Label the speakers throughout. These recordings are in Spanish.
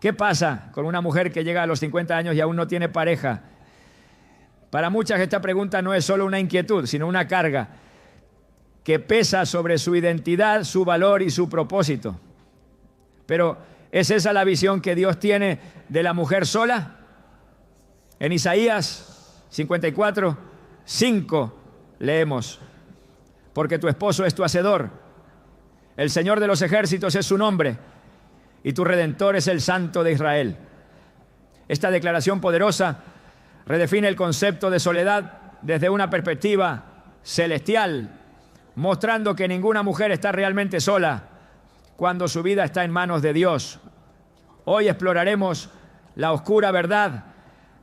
Speaker 1: ¿Qué pasa con una mujer que llega a los 50 años y aún no tiene pareja? Para muchas esta pregunta no es solo una inquietud, sino una carga que pesa sobre su identidad, su valor y su propósito. Pero, ¿es esa la visión que Dios tiene de la mujer sola? En Isaías 54, 5 leemos: porque tu esposo es tu hacedor, el Señor de los ejércitos es su nombre, y tu Redentor es el Santo de Israel. Esta declaración poderosa redefine el concepto de soledad desde una perspectiva celestial, mostrando que ninguna mujer está realmente sola cuando su vida está en manos de Dios. Hoy exploraremos la oscura verdad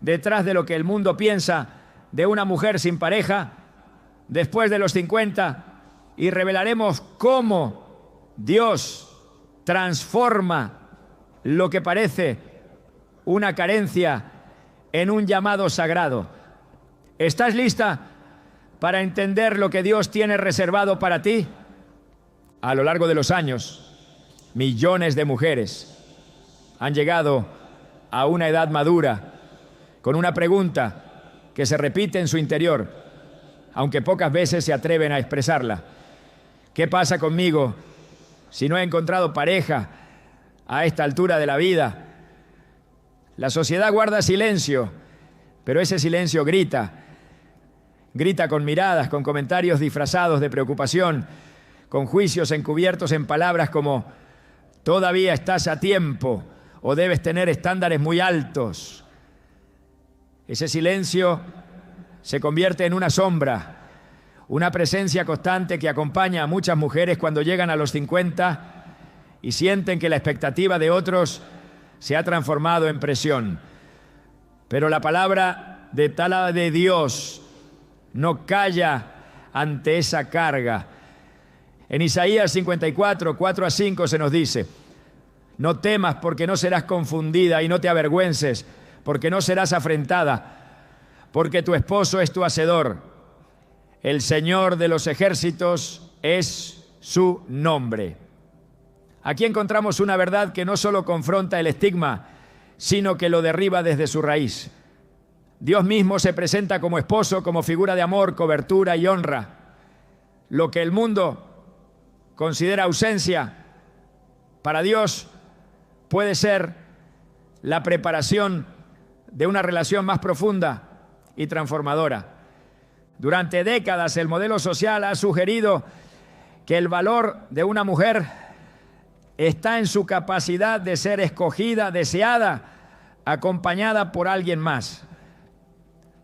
Speaker 1: detrás de lo que el mundo piensa de una mujer sin pareja después de los 50 y revelaremos cómo Dios transforma lo que parece una carencia en un llamado sagrado. ¿Estás lista para entender lo que Dios tiene reservado para ti? A lo largo de los años, millones de mujeres han llegado a una edad madura con una pregunta que se repite en su interior, aunque pocas veces se atreven a expresarla. ¿Qué pasa conmigo si no he encontrado pareja a esta altura de la vida? La sociedad guarda silencio, pero ese silencio grita con miradas, con comentarios disfrazados de preocupación, con juicios encubiertos en palabras como todavía estás a tiempo o debes tener estándares muy altos. Ese silencio se convierte en una sombra, una presencia constante que acompaña a muchas mujeres cuando llegan a los 50 y sienten que la expectativa de otros se ha transformado en presión. Pero la palabra de Dios no calla ante esa carga. En Isaías 54, 4-5 se nos dice: no temas porque no serás confundida y no te avergüences porque no serás afrentada, porque tu esposo es tu hacedor, el Señor de los ejércitos es su nombre. Aquí encontramos una verdad que no solo confronta el estigma, sino que lo derriba desde su raíz. Dios mismo se presenta como esposo, como figura de amor, cobertura y honra. Lo que el mundo considera ausencia, para Dios puede ser la preparación de una relación más profunda y transformadora. Durante décadas el modelo social ha sugerido que el valor de una mujer está en su capacidad de ser escogida, deseada, acompañada por alguien más.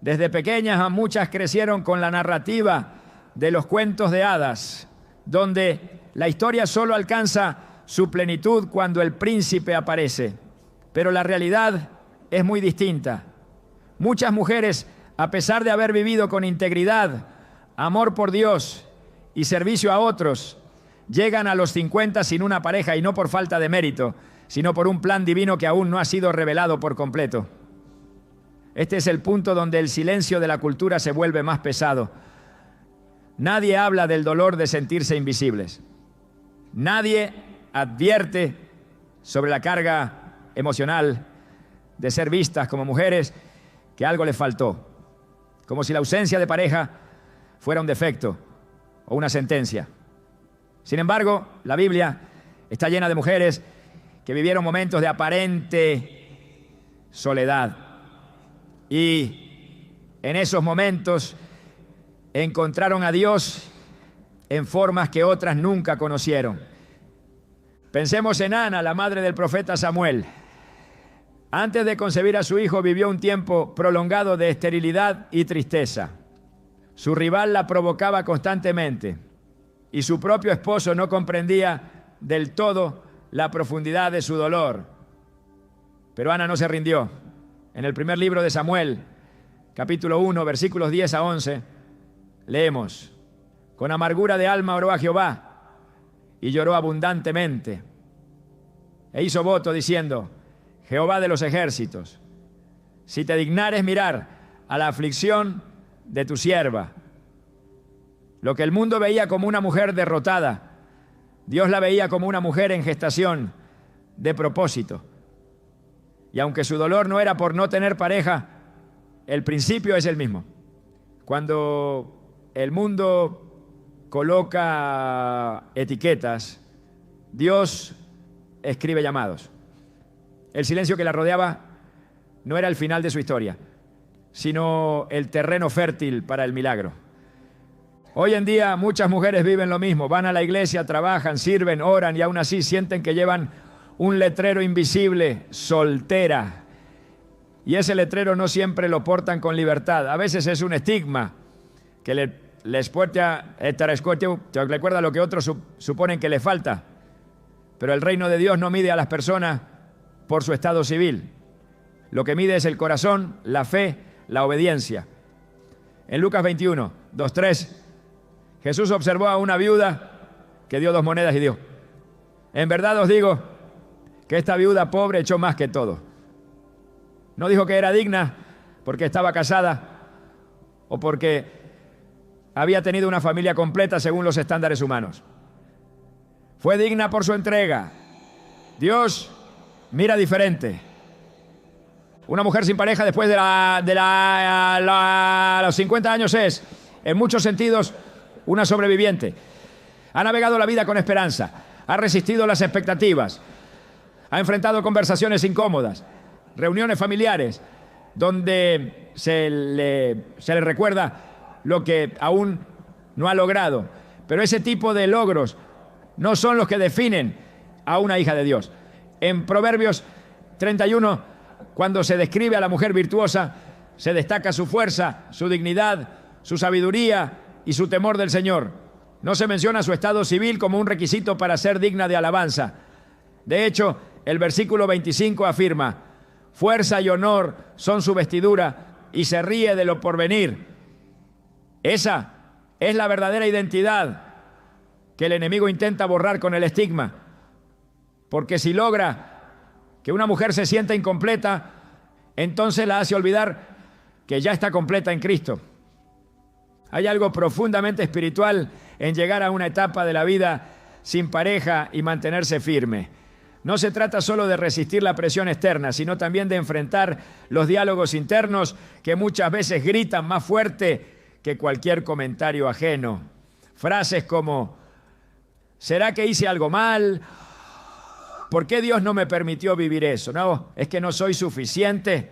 Speaker 1: Desde pequeñas a muchas crecieron con la narrativa de los cuentos de hadas, donde la historia solo alcanza su plenitud cuando el príncipe aparece. Pero la realidad es muy distinta. Muchas mujeres, a pesar de haber vivido con integridad, amor por Dios y servicio a otros, llegan a los 50 sin una pareja, y no por falta de mérito, sino por un plan divino que aún no ha sido revelado por completo. Este es el punto donde el silencio de la cultura se vuelve más pesado. Nadie habla del dolor de sentirse invisibles. Nadie advierte sobre la carga emocional de ser vistas como mujeres que algo les faltó, como si la ausencia de pareja fuera un defecto o una sentencia. Sin embargo, la Biblia está llena de mujeres que vivieron momentos de aparente soledad y en esos momentos encontraron a Dios en formas que otras nunca conocieron. Pensemos en Ana, la madre del profeta Samuel. Antes de concebir a su hijo, vivió un tiempo prolongado de esterilidad y tristeza. Su rival la provocaba constantemente y su propio esposo no comprendía del todo la profundidad de su dolor. Pero Ana no se rindió. En el primer libro de Samuel, capítulo 1, versículos 10-11, leemos: con amargura de alma oró a Jehová y lloró abundantemente. E hizo voto diciendo: Jehová de los ejércitos, si te dignares mirar a la aflicción de tu sierva. Lo que el mundo veía como una mujer derrotada, Dios la veía como una mujer en gestación de propósito. Y aunque su dolor no era por no tener pareja, el principio es el mismo. Cuando el mundo coloca etiquetas, Dios escribe llamados. El silencio que la rodeaba no era el final de su historia, sino el terreno fértil para el milagro. Hoy en día muchas mujeres viven lo mismo, van a la iglesia, trabajan, sirven, oran y aún así sienten que llevan un letrero invisible, soltera. Y ese letrero no siempre lo portan con libertad. A veces es un estigma que les recuerda lo que otros suponen que le falta. Pero el reino de Dios no mide a las personas por su estado civil. Lo que mide es el corazón, la fe, la obediencia. En Lucas 21, 2-3, Jesús observó a una viuda que dio 2 monedas y dijo: en verdad os digo que esta viuda pobre echó más que todo. No dijo que era digna porque estaba casada o porque había tenido una familia completa según los estándares humanos. Fue digna por su entrega. Dios mira diferente. Una mujer sin pareja después de los 50 años es, en muchos sentidos, una sobreviviente. Ha navegado la vida con esperanza, ha resistido las expectativas, ha enfrentado conversaciones incómodas, reuniones familiares, donde se le recuerda lo que aún no ha logrado. Pero ese tipo de logros no son los que definen a una hija de Dios. En Proverbios 31, cuando se describe a la mujer virtuosa, se destaca su fuerza, su dignidad, su sabiduría y su temor del Señor. No se menciona su estado civil como un requisito para ser digna de alabanza. De hecho, el versículo 25 afirma: fuerza y honor son su vestidura y se ríe de lo porvenir. Esa es la verdadera identidad que el enemigo intenta borrar con el estigma. Porque si logra que una mujer se sienta incompleta, entonces la hace olvidar que ya está completa en Cristo. Hay algo profundamente espiritual en llegar a una etapa de la vida sin pareja y mantenerse firme. No se trata solo de resistir la presión externa, sino también de enfrentar los diálogos internos que muchas veces gritan más fuerte que cualquier comentario ajeno. Frases como: ¿será que hice algo mal? ¿Por qué Dios no me permitió vivir eso? No, es que no soy suficiente.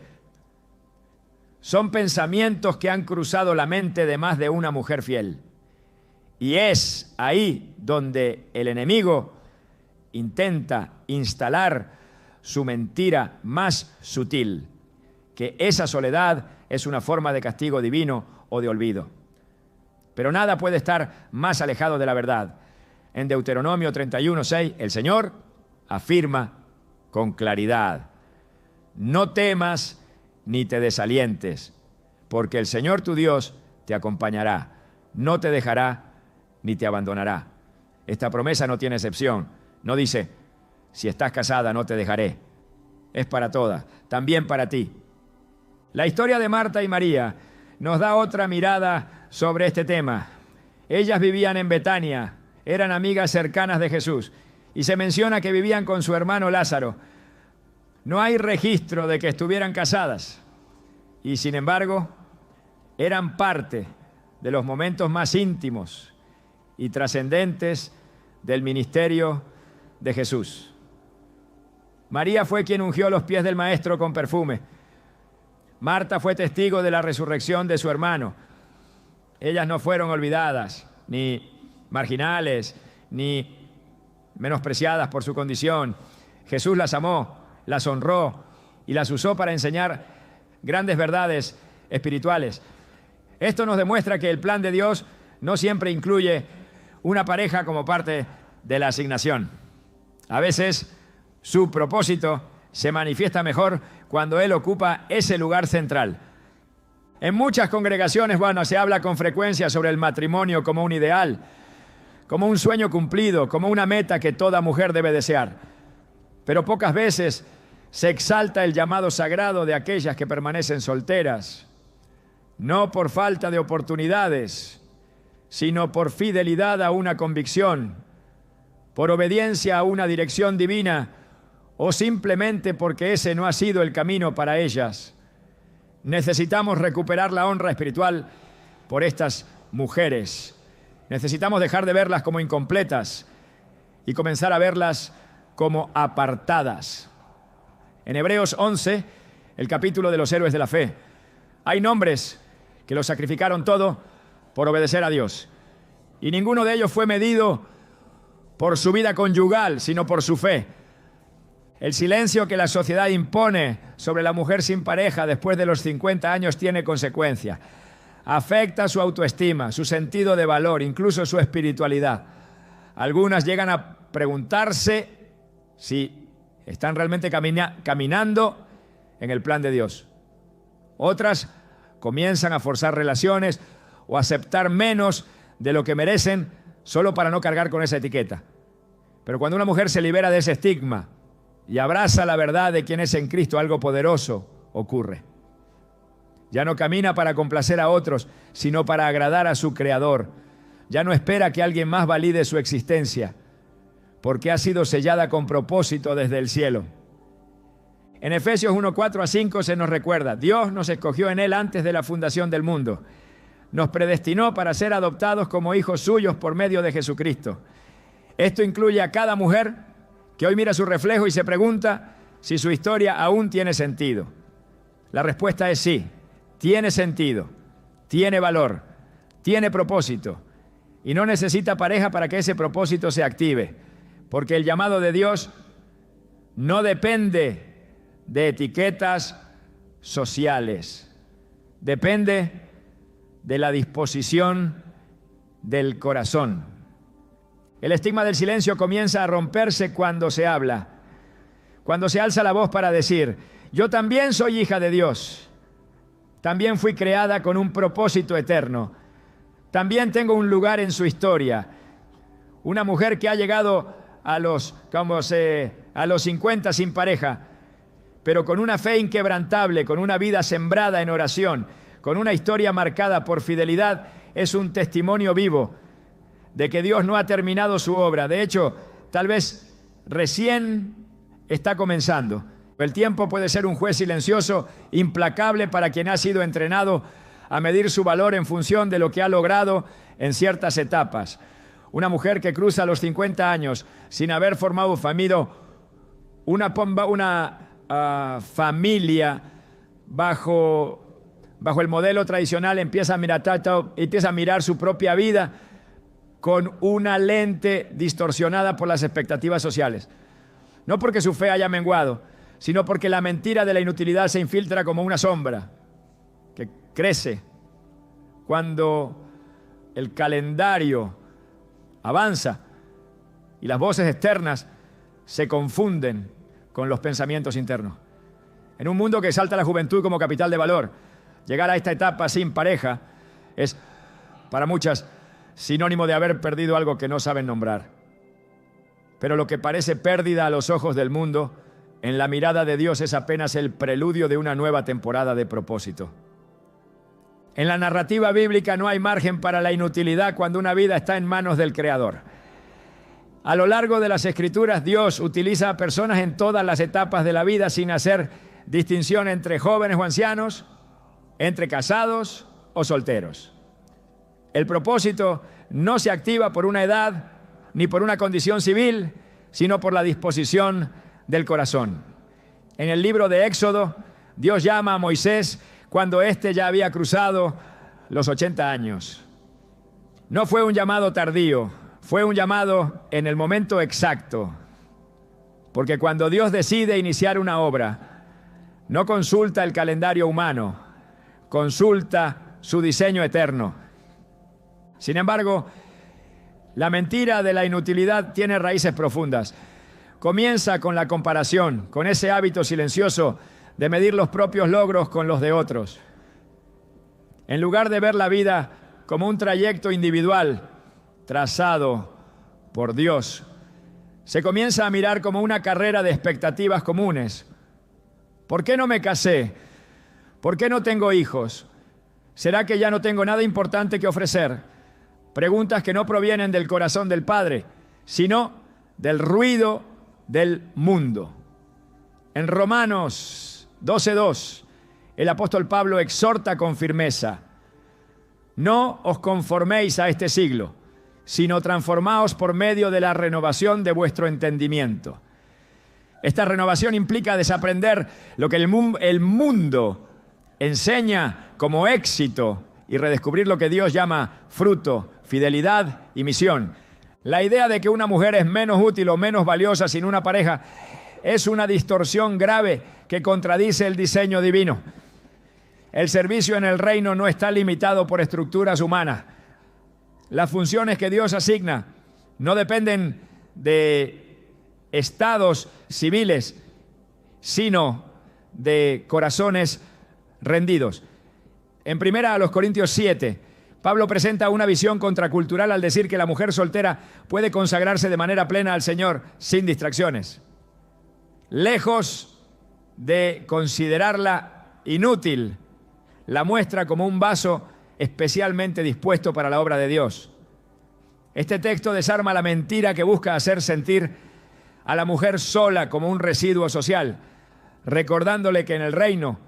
Speaker 1: Son pensamientos que han cruzado la mente de más de una mujer fiel. Y es ahí donde el enemigo intenta instalar su mentira más sutil, que esa soledad es una forma de castigo divino o de olvido. Pero nada puede estar más alejado de la verdad. En Deuteronomio 31:6, el Señor afirma con claridad: no temas ni te desalientes, porque el Señor tu Dios te acompañará, no te dejará ni te abandonará. Esta promesa no tiene excepción. No dice: si estás casada no te dejaré. Es para todas, también para ti. La historia de Marta y María nos da otra mirada sobre este tema. Ellas vivían en Betania, eran amigas cercanas de Jesús, y se menciona que vivían con su hermano Lázaro. No hay registro de que estuvieran casadas, y sin embargo, eran parte de los momentos más íntimos y trascendentes del ministerio de Jesús. María fue quien ungió los pies del Maestro con perfume. Marta fue testigo de la resurrección de su hermano. Ellas no fueron olvidadas, ni marginales, ni menospreciadas por su condición. Jesús las amó, las honró y las usó para enseñar grandes verdades espirituales. Esto nos demuestra que el plan de Dios no siempre incluye una pareja como parte de la asignación. A veces su propósito se manifiesta mejor cuando Él ocupa ese lugar central. En muchas congregaciones, se habla con frecuencia sobre el matrimonio como un ideal, como un sueño cumplido, como una meta que toda mujer debe desear. Pero pocas veces se exalta el llamado sagrado de aquellas que permanecen solteras, no por falta de oportunidades, sino por fidelidad a una convicción, por obediencia a una dirección divina o simplemente porque ese no ha sido el camino para ellas. Necesitamos recuperar la honra espiritual por estas mujeres. Necesitamos dejar de verlas como incompletas y comenzar a verlas como apartadas. En Hebreos 11, el capítulo de los héroes de la fe, hay nombres que lo sacrificaron todo por obedecer a Dios. Y ninguno de ellos fue medido por su vida conyugal, sino por su fe. El silencio que la sociedad impone sobre la mujer sin pareja después de los 50 años tiene consecuencias. Afecta su autoestima, su sentido de valor, incluso su espiritualidad. Algunas llegan a preguntarse si están realmente caminando en el plan de Dios. Otras comienzan a forzar relaciones o aceptar menos de lo que merecen solo para no cargar con esa etiqueta. Pero cuando una mujer se libera de ese estigma y abraza la verdad de quién es en Cristo, algo poderoso ocurre. Ya no camina para complacer a otros, sino para agradar a su Creador. Ya no espera que alguien más valide su existencia, porque ha sido sellada con propósito desde el cielo. En Efesios 1, 4-5 se nos recuerda: Dios nos escogió en Él antes de la fundación del mundo. Nos predestinó para ser adoptados como hijos suyos por medio de Jesucristo. Esto incluye a cada mujer que hoy mira su reflejo y se pregunta si su historia aún tiene sentido. La respuesta es sí, tiene sentido, tiene valor, tiene propósito y no necesita pareja para que ese propósito se active, porque el llamado de Dios no depende de etiquetas sociales, depende de la disposición del corazón. El estigma del silencio comienza a romperse cuando se habla, cuando se alza la voz para decir: yo también soy hija de Dios, también fui creada con un propósito eterno, también tengo un lugar en su historia. Una mujer que ha llegado a los 50 sin pareja, pero con una fe inquebrantable, con una vida sembrada en oración, con una historia marcada por fidelidad, es un testimonio vivo de que Dios no ha terminado su obra. De hecho, tal vez recién está comenzando. El tiempo puede ser un juez silencioso, implacable para quien ha sido entrenado a medir su valor en función de lo que ha logrado en ciertas etapas. Una mujer que cruza los 50 años sin haber formado una familia bajo el modelo tradicional, empieza a mirar su propia vida con una lente distorsionada por las expectativas sociales. No porque su fe haya menguado, sino porque la mentira de la inutilidad se infiltra como una sombra que crece cuando el calendario avanza y las voces externas se confunden con los pensamientos internos. En un mundo que exalta la juventud como capital de valor, llegar a esta etapa sin pareja es, para muchas, sinónimo de haber perdido algo que no saben nombrar. Pero lo que parece pérdida a los ojos del mundo, en la mirada de Dios es apenas el preludio de una nueva temporada de propósito. En la narrativa bíblica no hay margen para la inutilidad cuando una vida está en manos del Creador. A lo largo de las Escrituras, Dios utiliza a personas en todas las etapas de la vida sin hacer distinción entre jóvenes o ancianos, entre casados o solteros. El propósito no se activa por una edad ni por una condición civil, sino por la disposición del corazón. En el libro de Éxodo, Dios llama a Moisés cuando éste ya había cruzado los 80 años. No fue un llamado tardío, fue un llamado en el momento exacto. Porque cuando Dios decide iniciar una obra, no consulta el calendario humano, consulta su diseño eterno. Sin embargo, la mentira de la inutilidad tiene raíces profundas. Comienza con la comparación, con ese hábito silencioso de medir los propios logros con los de otros. En lugar de ver la vida como un trayecto individual trazado por Dios, se comienza a mirar como una carrera de expectativas comunes. ¿Por qué no me casé? ¿Por qué no tengo hijos? ¿Será que ya no tengo nada importante que ofrecer? Preguntas que no provienen del corazón del Padre, sino del ruido del mundo. En Romanos 12:2, el apóstol Pablo exhorta con firmeza: no os conforméis a este siglo, sino transformaos por medio de la renovación de vuestro entendimiento. Esta renovación implica desaprender lo que el mundo enseña como éxito y redescubrir lo que Dios llama fruto, fidelidad y misión. La idea de que una mujer es menos útil o menos valiosa sin una pareja es una distorsión grave que contradice el diseño divino. El servicio en el reino no está limitado por estructuras humanas. Las funciones que Dios asigna no dependen de estados civiles, sino de corazones rendidos. En 1 Corintios 7, Pablo presenta una visión contracultural al decir que la mujer soltera puede consagrarse de manera plena al Señor sin distracciones. Lejos de considerarla inútil, la muestra como un vaso especialmente dispuesto para la obra de Dios. Este texto desarma la mentira que busca hacer sentir a la mujer sola como un residuo social, recordándole que en el reino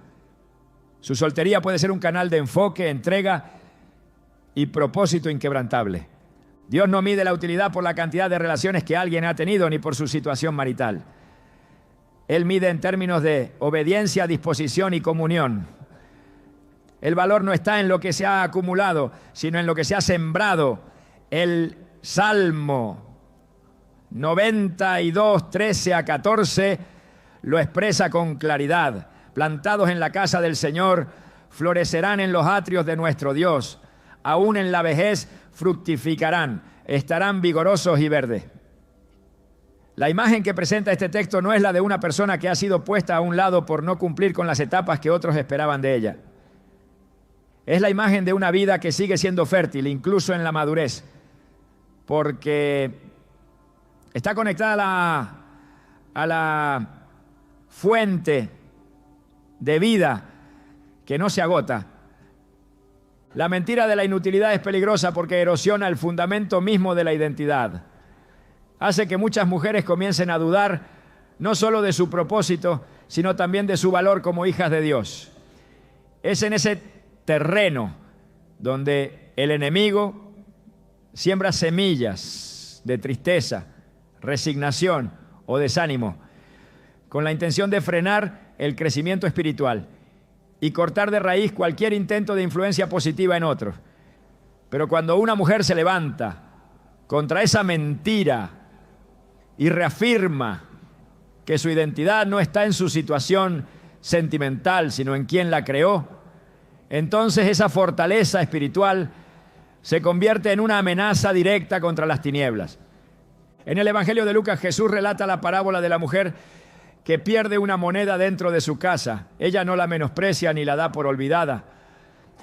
Speaker 1: su soltería puede ser un canal de enfoque, entrega y propósito inquebrantable. Dios no mide la utilidad por la cantidad de relaciones que alguien ha tenido ni por su situación marital. Él mide en términos de obediencia, disposición y comunión. El valor no está en lo que se ha acumulado, sino en lo que se ha sembrado. El Salmo 92, 13 a 14 lo expresa con claridad. Plantados en la casa del Señor, florecerán en los atrios de nuestro Dios. Aún en la vejez fructificarán, estarán vigorosos y verdes. La imagen que presenta este texto no es la de una persona que ha sido puesta a un lado por no cumplir con las etapas que otros esperaban de ella. Es la imagen de una vida que sigue siendo fértil, incluso en la madurez, porque está conectada a la fuente de vida que no se agota. La mentira de la inutilidad es peligrosa porque erosiona el fundamento mismo de la identidad. Hace que muchas mujeres comiencen a dudar no solo de su propósito, sino también de su valor como hijas de Dios. Es en ese terreno donde el enemigo siembra semillas de tristeza, resignación o desánimo, con la intención de frenar el crecimiento espiritual y cortar de raíz cualquier intento de influencia positiva en otros. Pero cuando una mujer se levanta contra esa mentira y reafirma que su identidad no está en su situación sentimental, sino en quien la creó, entonces esa fortaleza espiritual se convierte en una amenaza directa contra las tinieblas. En el Evangelio de Lucas, Jesús relata la parábola de la mujer que pierde una moneda dentro de su casa. Ella no la menosprecia ni la da por olvidada.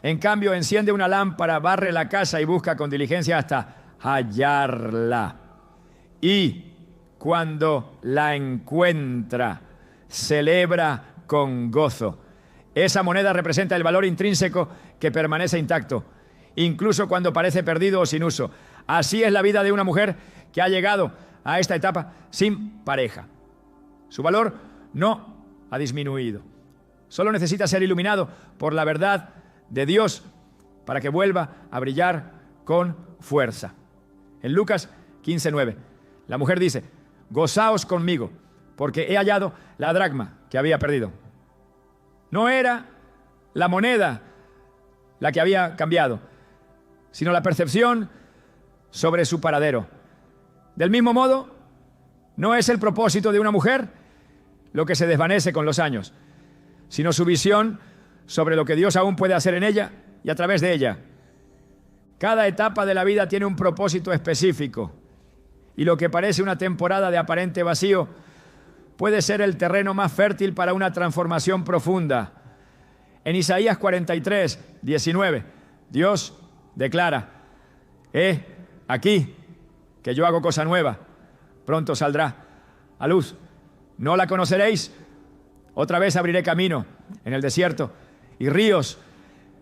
Speaker 1: En cambio, enciende una lámpara, barre la casa y busca con diligencia hasta hallarla. Y cuando la encuentra, celebra con gozo. Esa moneda representa el valor intrínseco que permanece intacto, incluso cuando parece perdido o sin uso. Así es la vida de una mujer que ha llegado a esta etapa sin pareja. Su valor no ha disminuido. Solo necesita ser iluminado por la verdad de Dios para que vuelva a brillar con fuerza. En Lucas 15:9, la mujer dice: gozaos conmigo, porque he hallado la dracma que había perdido. No era la moneda la que había cambiado, sino la percepción sobre su paradero. Del mismo modo, no es el propósito de una mujer lo que se desvanece con los años, sino su visión sobre lo que Dios aún puede hacer en ella y a través de ella. Cada etapa de la vida tiene un propósito específico, y lo que parece una temporada de aparente vacío puede ser el terreno más fértil para una transformación profunda. En Isaías 43:19, Dios declara: he aquí que yo hago cosa nueva, pronto saldrá a luz. ¿No la conoceréis? Otra vez abriré camino en el desierto y ríos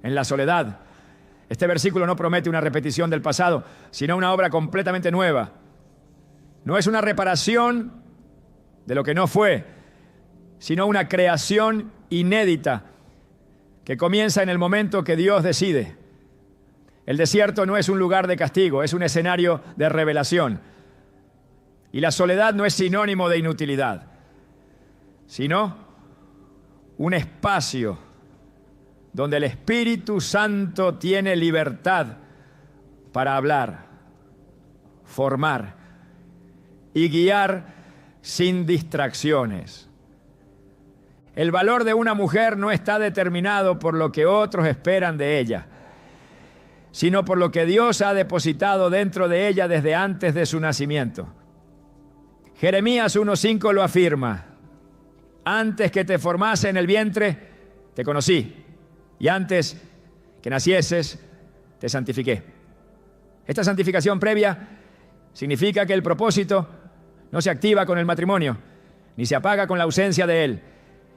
Speaker 1: en la soledad. Este versículo no promete una repetición del pasado, sino una obra completamente nueva. No es una reparación de lo que no fue, sino una creación inédita que comienza en el momento que Dios decide. El desierto no es un lugar de castigo, es un escenario de revelación. Y la soledad no es sinónimo de inutilidad, sino un espacio donde el Espíritu Santo tiene libertad para hablar, formar y guiar sin distracciones. El valor de una mujer no está determinado por lo que otros esperan de ella, sino por lo que Dios ha depositado dentro de ella desde antes de su nacimiento. Jeremías 1:5 lo afirma: antes que te formase en el vientre, te conocí, y antes que nacieses, te santifiqué. Esta santificación previa significa que el propósito no se activa con el matrimonio, ni se apaga con la ausencia de él.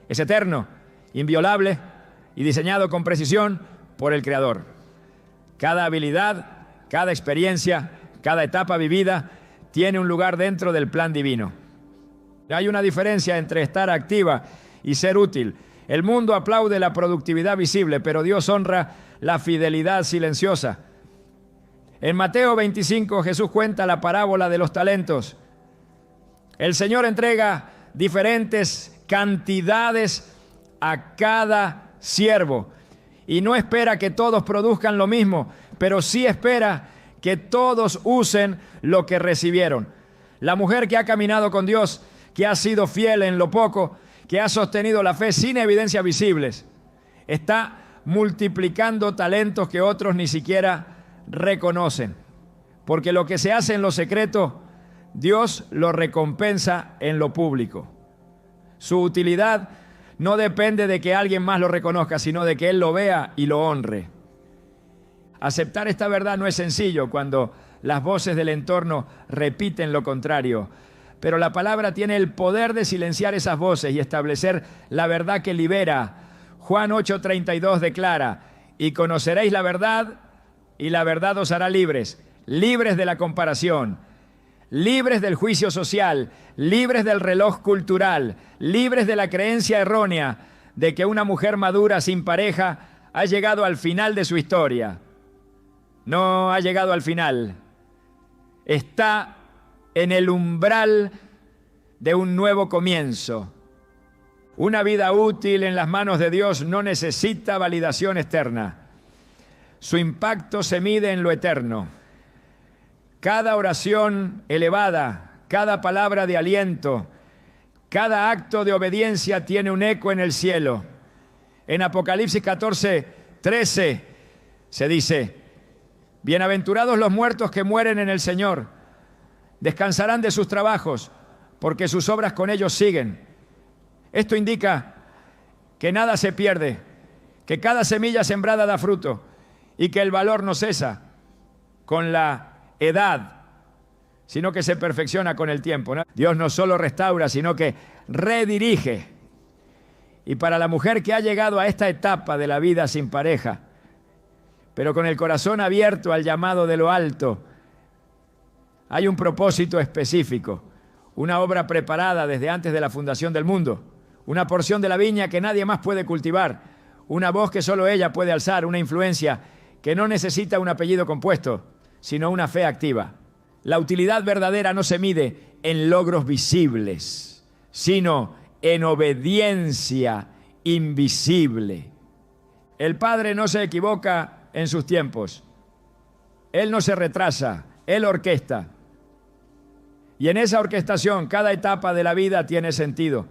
Speaker 1: Es eterno, inviolable y diseñado con precisión por el Creador. Cada habilidad, cada experiencia, cada etapa vivida tiene un lugar dentro del plan divino. Hay una diferencia entre estar activa y ser útil. El mundo aplaude la productividad visible, pero Dios honra la fidelidad silenciosa. En Mateo 25, Jesús cuenta la parábola de los talentos. El Señor entrega diferentes cantidades a cada siervo y no espera que todos produzcan lo mismo, pero sí espera que todos usen lo que recibieron. La mujer que ha caminado con Dios, que ha sido fiel en lo poco, que ha sostenido la fe sin evidencias visibles, está multiplicando talentos que otros ni siquiera reconocen, porque lo que se hace en lo secreto, Dios lo recompensa en lo público. Su utilidad no depende de que alguien más lo reconozca, sino de que Él lo vea y lo honre. Aceptar esta verdad no es sencillo cuando las voces del entorno repiten lo contrario, pero la palabra tiene el poder de silenciar esas voces y establecer la verdad que libera. Juan 8:32 declara: y conoceréis la verdad, y la verdad os hará libres, libres de la comparación, libres del juicio social, libres del reloj cultural, libres de la creencia errónea de que una mujer madura sin pareja ha llegado al final de su historia. No ha llegado al final. Está en el umbral de un nuevo comienzo. Una vida útil en las manos de Dios no necesita validación externa. Su impacto se mide en lo eterno. Cada oración elevada, cada palabra de aliento, cada acto de obediencia tiene un eco en el cielo. En Apocalipsis 14:13 se dice: bienaventurados los muertos que mueren en el Señor, descansarán de sus trabajos, porque sus obras con ellos siguen. Esto indica que nada se pierde, que cada semilla sembrada da fruto y que el valor no cesa con la edad, sino que se perfecciona con el tiempo, ¿no? Dios no solo restaura, sino que redirige. Y para la mujer que ha llegado a esta etapa de la vida sin pareja, pero con el corazón abierto al llamado de lo alto, hay un propósito específico, una obra preparada desde antes de la fundación del mundo, una porción de la viña que nadie más puede cultivar, una voz que solo ella puede alzar, una influencia que no necesita un apellido compuesto, sino una fe activa. La utilidad verdadera no se mide en logros visibles, sino en obediencia invisible. El Padre no se equivoca en sus tiempos. Él no se retrasa, Él orquesta. Y en esa orquestación, cada etapa de la vida tiene sentido.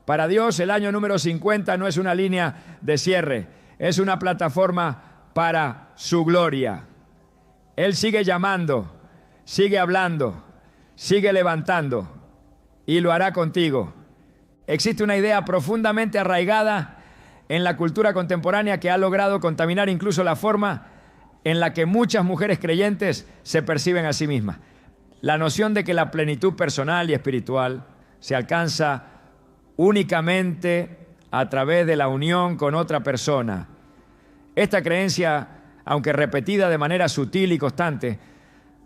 Speaker 1: Para Dios, el año número 50 no es una línea de cierre, es una plataforma para su gloria. Él sigue llamando, sigue hablando, sigue levantando y lo hará contigo. Existe una idea profundamente arraigada en la cultura contemporánea que ha logrado contaminar incluso la forma en la que muchas mujeres creyentes se perciben a sí mismas. La noción de que la plenitud personal y espiritual se alcanza únicamente a través de la unión con otra persona. Esta creencia, aunque repetida de manera sutil y constante,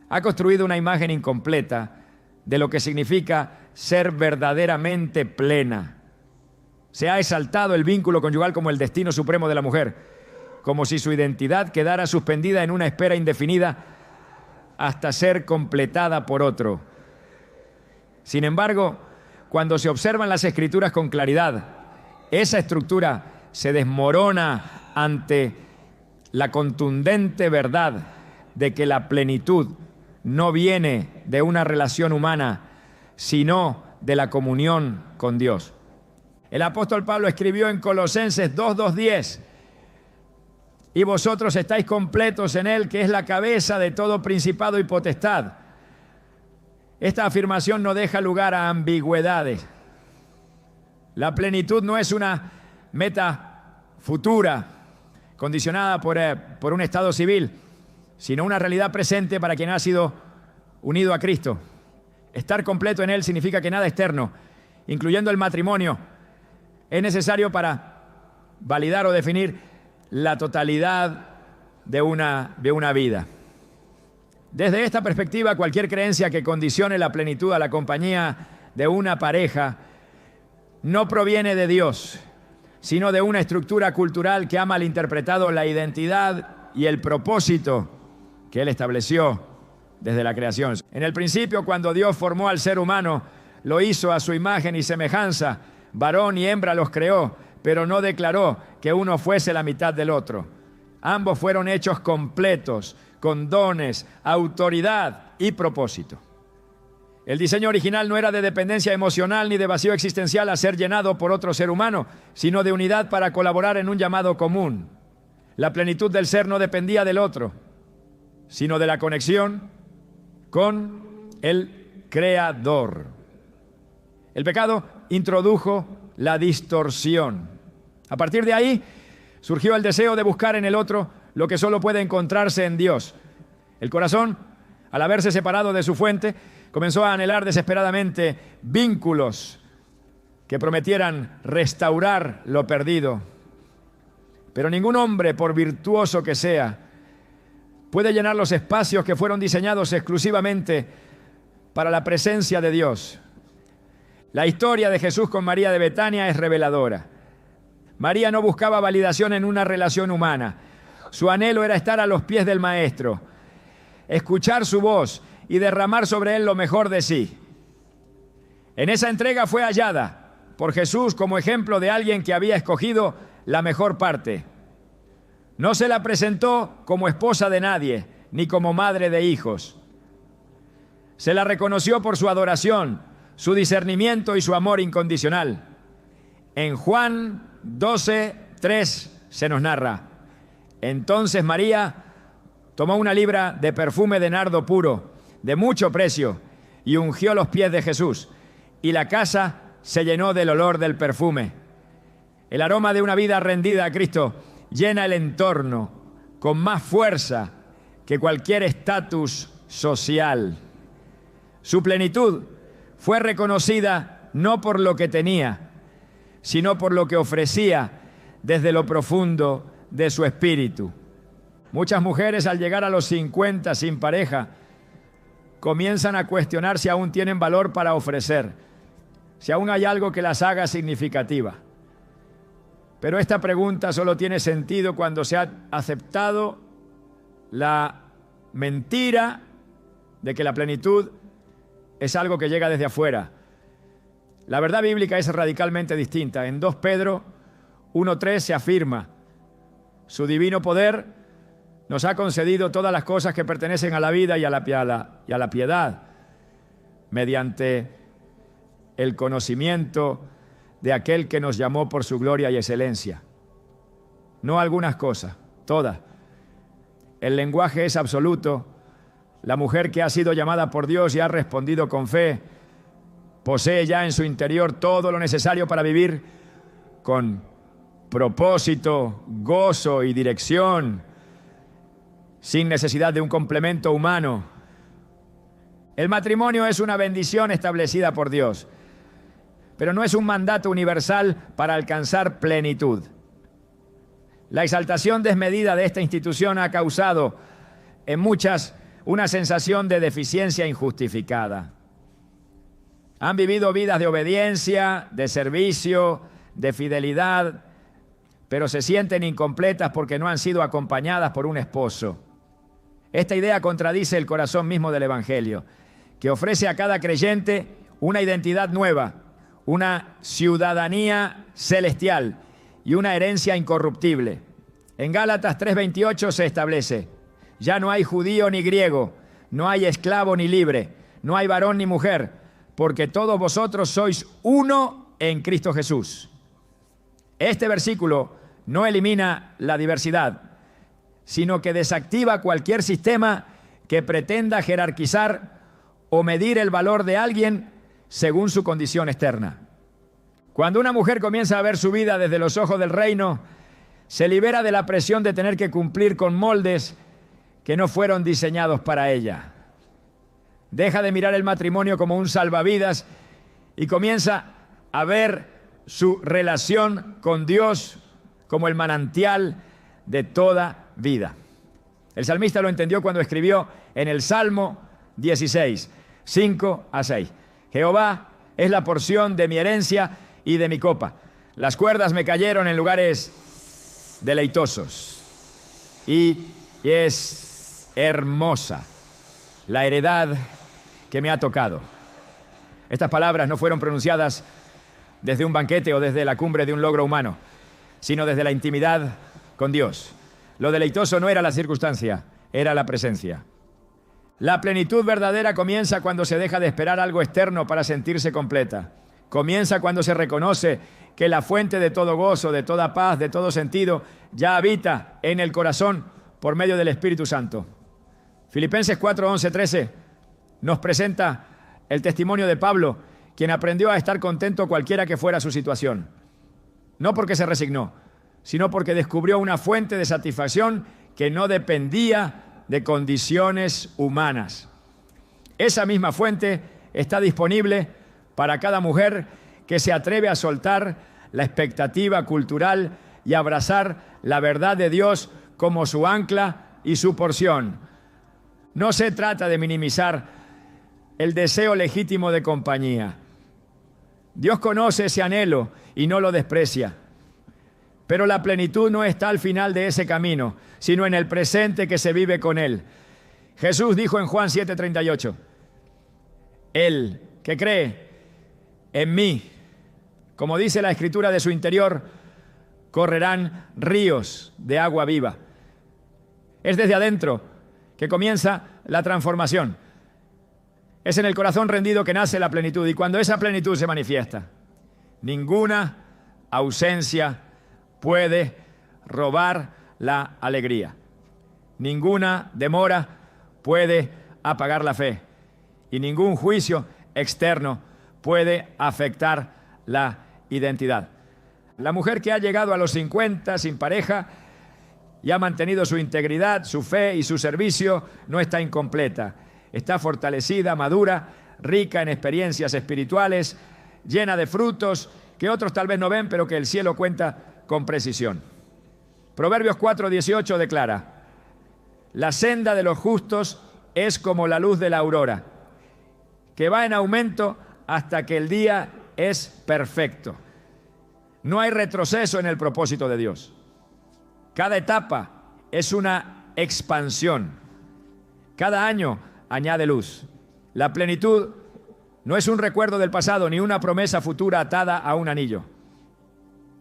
Speaker 1: ha construido una imagen incompleta de lo que significa ser verdaderamente plena. Se ha exaltado el vínculo conyugal como el destino supremo de la mujer, como si su identidad quedara suspendida en una espera indefinida hasta ser completada por otro. Sin embargo, cuando se observan las Escrituras con claridad, esa estructura se desmorona ante la contundente verdad de que la plenitud no viene de una relación humana, sino de la comunión con Dios. El apóstol Pablo escribió en Colosenses 2:10: y vosotros estáis completos en Él, que es la cabeza de todo principado y potestad. Esta afirmación no deja lugar a ambigüedades. La plenitud no es una meta futura, condicionada por un estado civil, sino una realidad presente para quien ha sido unido a Cristo. Estar completo en Él significa que nada externo, incluyendo el matrimonio, es necesario para validar o definir la totalidad de una vida. Desde esta perspectiva, cualquier creencia que condicione la plenitud a la compañía de una pareja no proviene de Dios, sino de una estructura cultural que ha malinterpretado la identidad y el propósito que Él estableció desde la creación. En el principio, cuando Dios formó al ser humano, lo hizo a su imagen y semejanza, varón y hembra los creó, pero no declaró que uno fuese la mitad del otro. Ambos fueron hechos completos, con dones, autoridad y propósito. El diseño original no era de dependencia emocional ni de vacío existencial a ser llenado por otro ser humano, sino de unidad para colaborar en un llamado común. La plenitud del ser no dependía del otro, sino de la conexión con el Creador. El pecado introdujo la distorsión. A partir de ahí surgió el deseo de buscar en el otro lo que solo puede encontrarse en Dios. El corazón, al haberse separado de su fuente, comenzó a anhelar desesperadamente vínculos que prometieran restaurar lo perdido. Pero ningún hombre, por virtuoso que sea, puede llenar los espacios que fueron diseñados exclusivamente para la presencia de Dios. La historia de Jesús con María de Betania es reveladora. María no buscaba validación en una relación humana. Su anhelo era estar a los pies del Maestro, escuchar su voz y derramar sobre él lo mejor de sí. En esa entrega fue hallada por Jesús como ejemplo de alguien que había escogido la mejor parte. No se la presentó como esposa de nadie, ni como madre de hijos. Se la reconoció por su adoración, su discernimiento y su amor incondicional. En Juan 12:3 se nos narra: entonces María tomó una libra de perfume de nardo puro, de mucho precio, y ungió los pies de Jesús, y la casa se llenó del olor del perfume. El aroma de una vida rendida a Cristo llena el entorno con más fuerza que cualquier estatus social. Su plenitud fue reconocida no por lo que tenía, sino por lo que ofrecía desde lo profundo de su espíritu. Muchas mujeres, al llegar a los 50 sin pareja, comienzan a cuestionar si aún tienen valor para ofrecer, si aún hay algo que las haga significativa. Pero esta pregunta solo tiene sentido cuando se ha aceptado la mentira de que la plenitud es algo que llega desde afuera. La verdad bíblica es radicalmente distinta. En 2 Pedro 1:3 se afirma: su divino poder nos ha concedido todas las cosas que pertenecen a la vida y a la piedad, mediante el conocimiento de aquel que nos llamó por su gloria y excelencia. No algunas cosas, todas. El lenguaje es absoluto. La mujer que ha sido llamada por Dios y ha respondido con fe, posee ya en su interior todo lo necesario para vivir con propósito, gozo y dirección, sin necesidad de un complemento humano. El matrimonio es una bendición establecida por Dios, pero no es un mandato universal para alcanzar plenitud. La exaltación desmedida de esta institución ha causado en muchas una sensación de deficiencia injustificada. Han vivido vidas de obediencia, de servicio, de fidelidad, pero se sienten incompletas porque no han sido acompañadas por un esposo. Esta idea contradice el corazón mismo del Evangelio, que ofrece a cada creyente una identidad nueva, una ciudadanía celestial y una herencia incorruptible. En Gálatas 3:28 se establece: ya no hay judío ni griego, no hay esclavo ni libre, no hay varón ni mujer, porque todos vosotros sois uno en Cristo Jesús. Este versículo no elimina la diversidad, sino que desactiva cualquier sistema que pretenda jerarquizar o medir el valor de alguien según su condición externa. Cuando una mujer comienza a ver su vida desde los ojos del reino, se libera de la presión de tener que cumplir con moldes que no fueron diseñados para ella. Deja de mirar el matrimonio como un salvavidas y comienza a ver su relación con Dios como el manantial de toda vida. El salmista lo entendió cuando escribió en el Salmo 16, 5-6. Jehová es la porción de mi herencia y de mi copa. Las cuerdas me cayeron en lugares deleitosos. Y es hermosa la heredad que me ha tocado. Estas palabras no fueron pronunciadas desde un banquete o desde la cumbre de un logro humano, sino desde la intimidad con Dios. Lo deleitoso no era la circunstancia, era la presencia. La plenitud verdadera comienza cuando se deja de esperar algo externo para sentirse completa. Comienza cuando se reconoce que la fuente de todo gozo, de toda paz, de todo sentido, ya habita en el corazón por medio del Espíritu Santo. Filipenses 4, 11, 13 nos presenta el testimonio de Pablo, quien aprendió a estar contento cualquiera que fuera su situación. No porque se resignó, sino porque descubrió una fuente de satisfacción que no dependía de condiciones humanas. Esa misma fuente está disponible para cada mujer que se atreve a soltar la expectativa cultural y abrazar la verdad de Dios como su ancla y su porción. No se trata de minimizar el deseo legítimo de compañía. Dios conoce ese anhelo y no lo desprecia. Pero la plenitud no está al final de ese camino, sino en el presente que se vive con Él. Jesús dijo en Juan 7:38, el que cree en mí, como dice la Escritura, de su interior correrán ríos de agua viva. Es desde adentro que comienza la transformación. Es en el corazón rendido que nace la plenitud, y cuando esa plenitud se manifiesta, ninguna ausencia puede robar la alegría. Ninguna demora puede apagar la fe, y ningún juicio externo puede afectar la identidad. La mujer que ha llegado a los 50 sin pareja y ha mantenido su integridad, su fe y su servicio no está incompleta. Está fortalecida, madura, rica en experiencias espirituales, llena de frutos que otros tal vez no ven, pero que el cielo cuenta con precisión. Proverbios 4:18 declara: la senda de los justos es como la luz de la aurora, que va en aumento hasta que el día es perfecto. No hay retroceso en el propósito de Dios. Cada etapa es una expansión. Cada año añade luz. La plenitud no es un recuerdo del pasado ni una promesa futura atada a un anillo.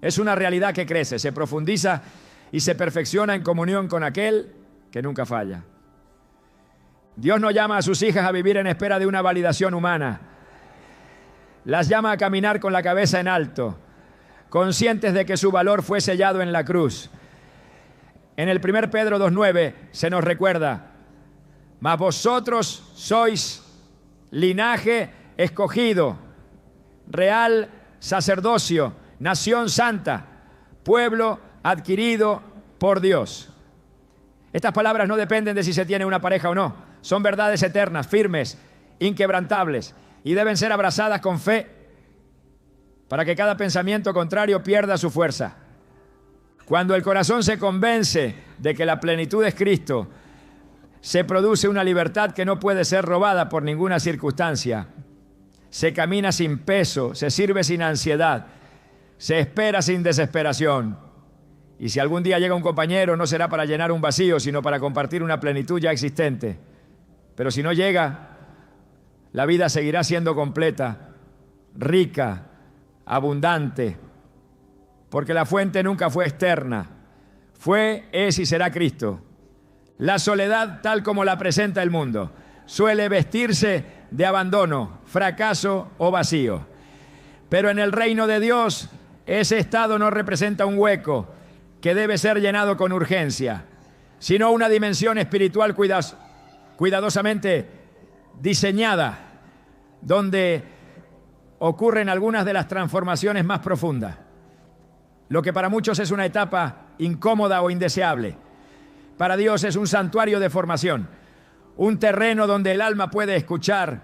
Speaker 1: Es una realidad que crece, se profundiza y se perfecciona en comunión con aquel que nunca falla. Dios no llama a sus hijas a vivir en espera de una validación humana. Las llama a caminar con la cabeza en alto, conscientes de que su valor fue sellado en la cruz. En el 1 Pedro 2:9 se nos recuerda: mas vosotros sois linaje escogido, real sacerdocio, nación santa, pueblo adquirido por Dios. Estas palabras no dependen de si se tiene una pareja o no. Son verdades eternas, firmes, inquebrantables, y deben ser abrazadas con fe para que cada pensamiento contrario pierda su fuerza. Cuando el corazón se convence de que la plenitud es Cristo, se produce una libertad que no puede ser robada por ninguna circunstancia. Se camina sin peso, se sirve sin ansiedad, Se espera sin desesperación. Y si algún día llega un compañero, no será para llenar un vacío, sino para compartir una plenitud ya existente. Pero si no llega, la vida seguirá siendo completa, rica, abundante, porque la fuente nunca fue externa. Fue, es y será Cristo. La soledad, tal como la presenta el mundo, suele vestirse de abandono, fracaso o vacío. Pero en el reino de Dios, ese estado no representa un hueco que debe ser llenado con urgencia, sino una dimensión espiritual cuidadosamente diseñada, donde ocurren algunas de las transformaciones más profundas. Lo que para muchos es una etapa incómoda o indeseable, para Dios es un santuario de formación, un terreno donde el alma puede escuchar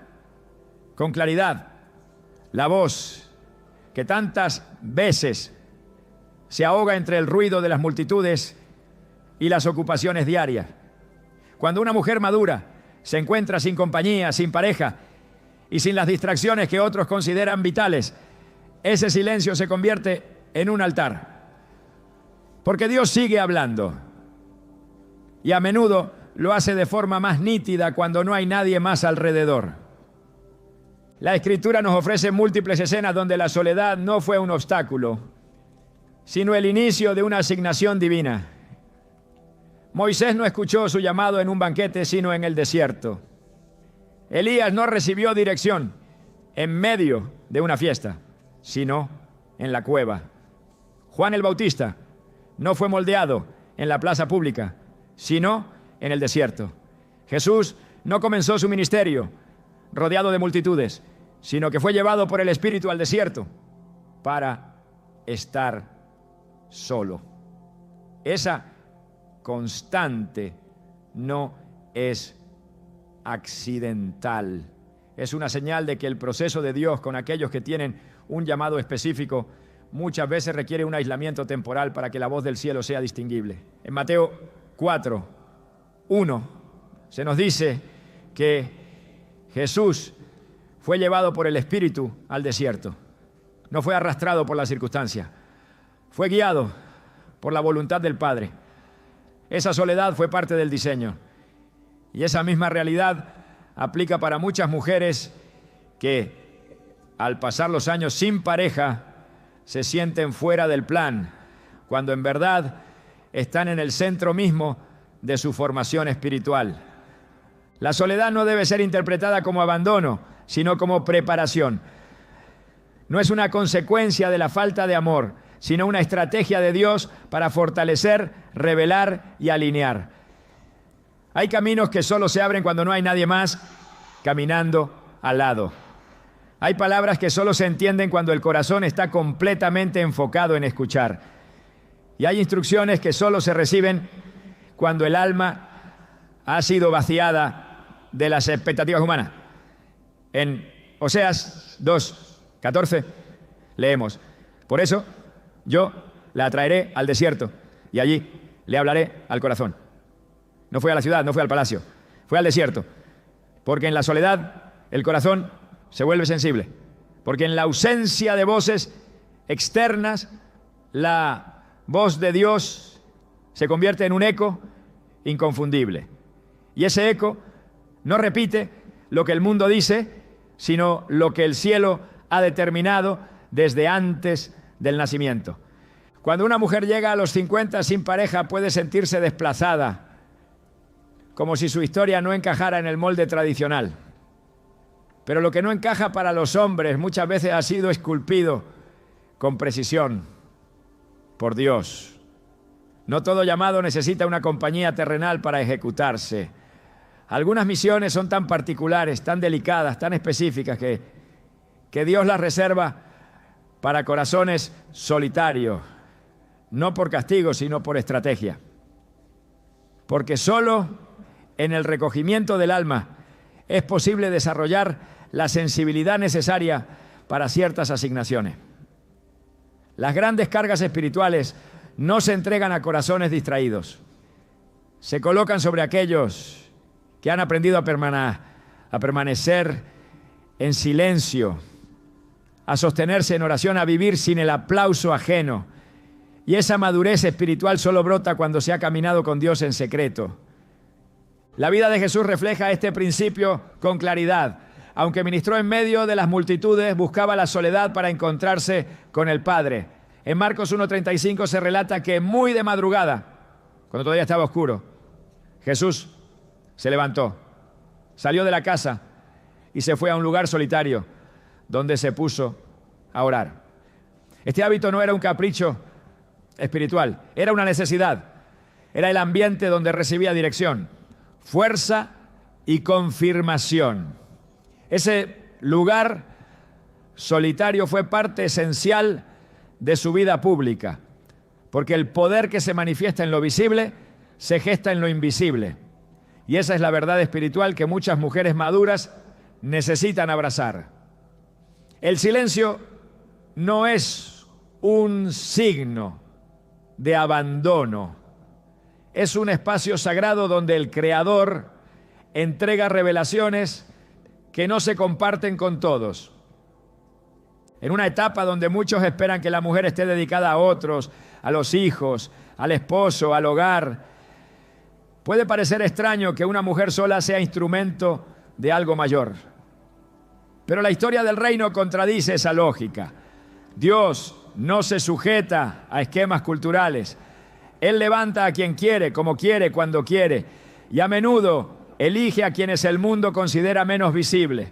Speaker 1: con claridad la voz que tantas veces se ahoga entre el ruido de las multitudes y las ocupaciones diarias. Cuando una mujer madura se encuentra sin compañía, sin pareja y sin las distracciones que otros consideran vitales, ese silencio se convierte en un altar. Porque Dios sigue hablando y a menudo lo hace de forma más nítida cuando no hay nadie más alrededor. La Escritura nos ofrece múltiples escenas donde la soledad no fue un obstáculo, sino el inicio de una asignación divina. Moisés no escuchó su llamado en un banquete, sino en el desierto. Elías no recibió dirección en medio de una fiesta, sino en la cueva. Juan el Bautista no fue moldeado en la plaza pública, sino en el desierto. Jesús no comenzó su ministerio rodeado de multitudes, sino que fue llevado por el Espíritu al desierto para estar solo. Esa constante no es accidental. Es una señal de que el proceso de Dios con aquellos que tienen un llamado específico muchas veces requiere un aislamiento temporal para que la voz del cielo sea distinguible. En Mateo 4:1 se nos dice que Jesús fue llevado por el Espíritu al desierto. No fue arrastrado por la circunstancia. Fue guiado por la voluntad del Padre. Esa soledad fue parte del diseño. Y esa misma realidad aplica para muchas mujeres que, al pasar los años sin pareja, se sienten fuera del plan, cuando en verdad están en el centro mismo de su formación espiritual. La soledad no debe ser interpretada como abandono, sino como preparación. No es una consecuencia de la falta de amor, sino una estrategia de Dios para fortalecer, revelar y alinear. Hay caminos que solo se abren cuando no hay nadie más caminando al lado. Hay palabras que solo se entienden cuando el corazón está completamente enfocado en escuchar. Y hay instrucciones que solo se reciben cuando el alma ha sido vaciada de las expectativas humanas. En Oseas 2:14 leemos: por eso yo la atraeré al desierto y allí le hablaré al corazón. No fue a la ciudad, no fue al palacio, fue al desierto. Porque en la soledad el corazón se vuelve sensible. Porque en la ausencia de voces externas, la voz de Dios se convierte en un eco inconfundible. Y ese eco no repite lo que el mundo dice, sino lo que el cielo ha determinado desde antes del nacimiento. Cuando una mujer llega a los 50 sin pareja, puede sentirse desplazada, como si su historia no encajara en el molde tradicional. Pero lo que no encaja para los hombres muchas veces ha sido esculpido con precisión por Dios. No todo llamado necesita una compañía terrenal para ejecutarse. Algunas misiones son tan particulares, tan delicadas, tan específicas que Dios las reserva para corazones solitarios, no por castigo, sino por estrategia. Porque solo en el recogimiento del alma es posible desarrollar la sensibilidad necesaria para ciertas asignaciones. Las grandes cargas espirituales no se entregan a corazones distraídos. Se colocan sobre aquellos que han aprendido a permanecer en silencio, a sostenerse en oración, a vivir sin el aplauso ajeno. Y esa madurez espiritual solo brota cuando se ha caminado con Dios en secreto. La vida de Jesús refleja este principio con claridad. Aunque ministró en medio de las multitudes, buscaba la soledad para encontrarse con el Padre. En Marcos 1:35 se relata que muy de madrugada, cuando todavía estaba oscuro, Jesús se levantó, salió de la casa y se fue a un lugar solitario donde se puso a orar. Este hábito no era un capricho espiritual, era una necesidad. Era el ambiente donde recibía dirección, fuerza y confirmación. Ese lugar solitario fue parte esencial de su vida pública, porque el poder que se manifiesta en lo visible se gesta en lo invisible. Y esa es la verdad espiritual que muchas mujeres maduras necesitan abrazar. El silencio no es un signo de abandono. Es un espacio sagrado donde el Creador entrega revelaciones que no se comparten con todos. En una etapa donde muchos esperan que la mujer esté dedicada a otros, a los hijos, al esposo, al hogar, puede parecer extraño que una mujer sola sea instrumento de algo mayor. Pero la historia del reino contradice esa lógica. Dios no se sujeta a esquemas culturales. Él levanta a quien quiere, como quiere, cuando quiere, y a menudo elige a quienes el mundo considera menos visibles,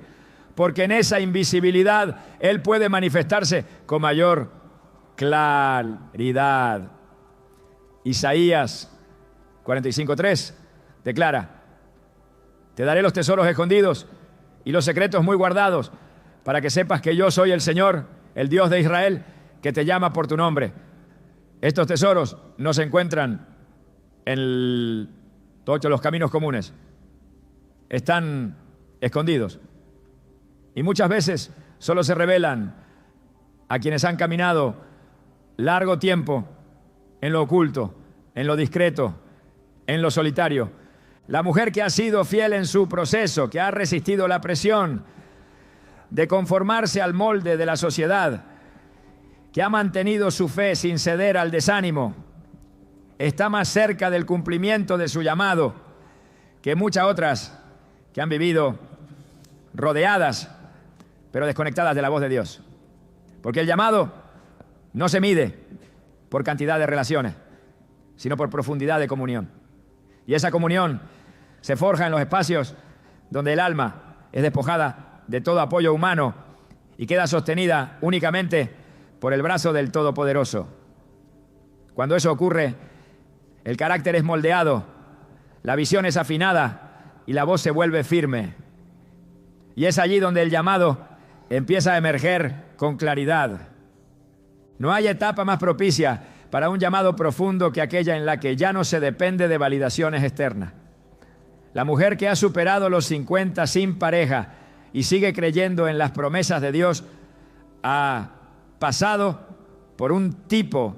Speaker 1: porque en esa invisibilidad Él puede manifestarse con mayor claridad. Isaías 45:3 declara: te daré los tesoros escondidos y los secretos muy guardados, para que sepas que yo soy el Señor, el Dios de Israel, que te llama por tu nombre. Estos tesoros no se encuentran en todos los caminos comunes. Están escondidos. Y muchas veces solo se revelan a quienes han caminado largo tiempo en lo oculto, en lo discreto, en lo solitario. La mujer que ha sido fiel en su proceso, que ha resistido la presión de conformarse al molde de la sociedad, que ha mantenido su fe sin ceder al desánimo, está más cerca del cumplimiento de su llamado que muchas otras que han vivido rodeadas, pero desconectadas de la voz de Dios. Porque el llamado no se mide por cantidad de relaciones, sino por profundidad de comunión. Y esa comunión se forja en los espacios donde el alma es despojada de todo apoyo humano y queda sostenida únicamente por el brazo del Todopoderoso. Cuando eso ocurre, el carácter es moldeado, la visión es afinada y la voz se vuelve firme. Y es allí donde el llamado empieza a emerger con claridad. No hay etapa más propicia para un llamado profundo que aquella en la que ya no se depende de validaciones externas. La mujer que ha superado los 50 sin pareja y sigue creyendo en las promesas de Dios ha pasado por un tipo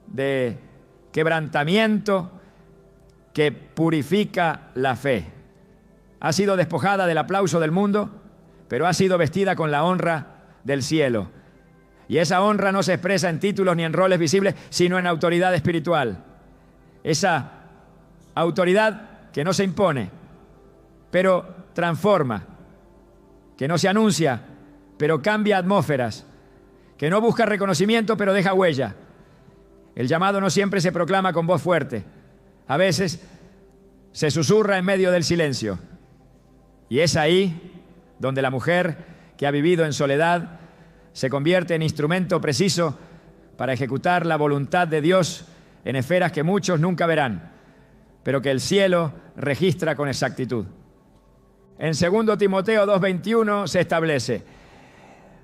Speaker 1: de quebrantamiento que purifica la fe. Ha sido despojada del aplauso del mundo, pero ha sido vestida con la honra del cielo. Y esa honra no se expresa en títulos ni en roles visibles, sino en autoridad espiritual. Esa autoridad que no se impone, pero transforma, que no se anuncia, pero cambia atmósferas, que no busca reconocimiento, pero deja huella. El llamado no siempre se proclama con voz fuerte. A veces se susurra en medio del silencio. Y es ahí donde la mujer que ha vivido en soledad se convierte en instrumento preciso para ejecutar la voluntad de Dios en esferas que muchos nunca verán, pero que el cielo registra con exactitud. En 2 Timoteo 2:21 se establece: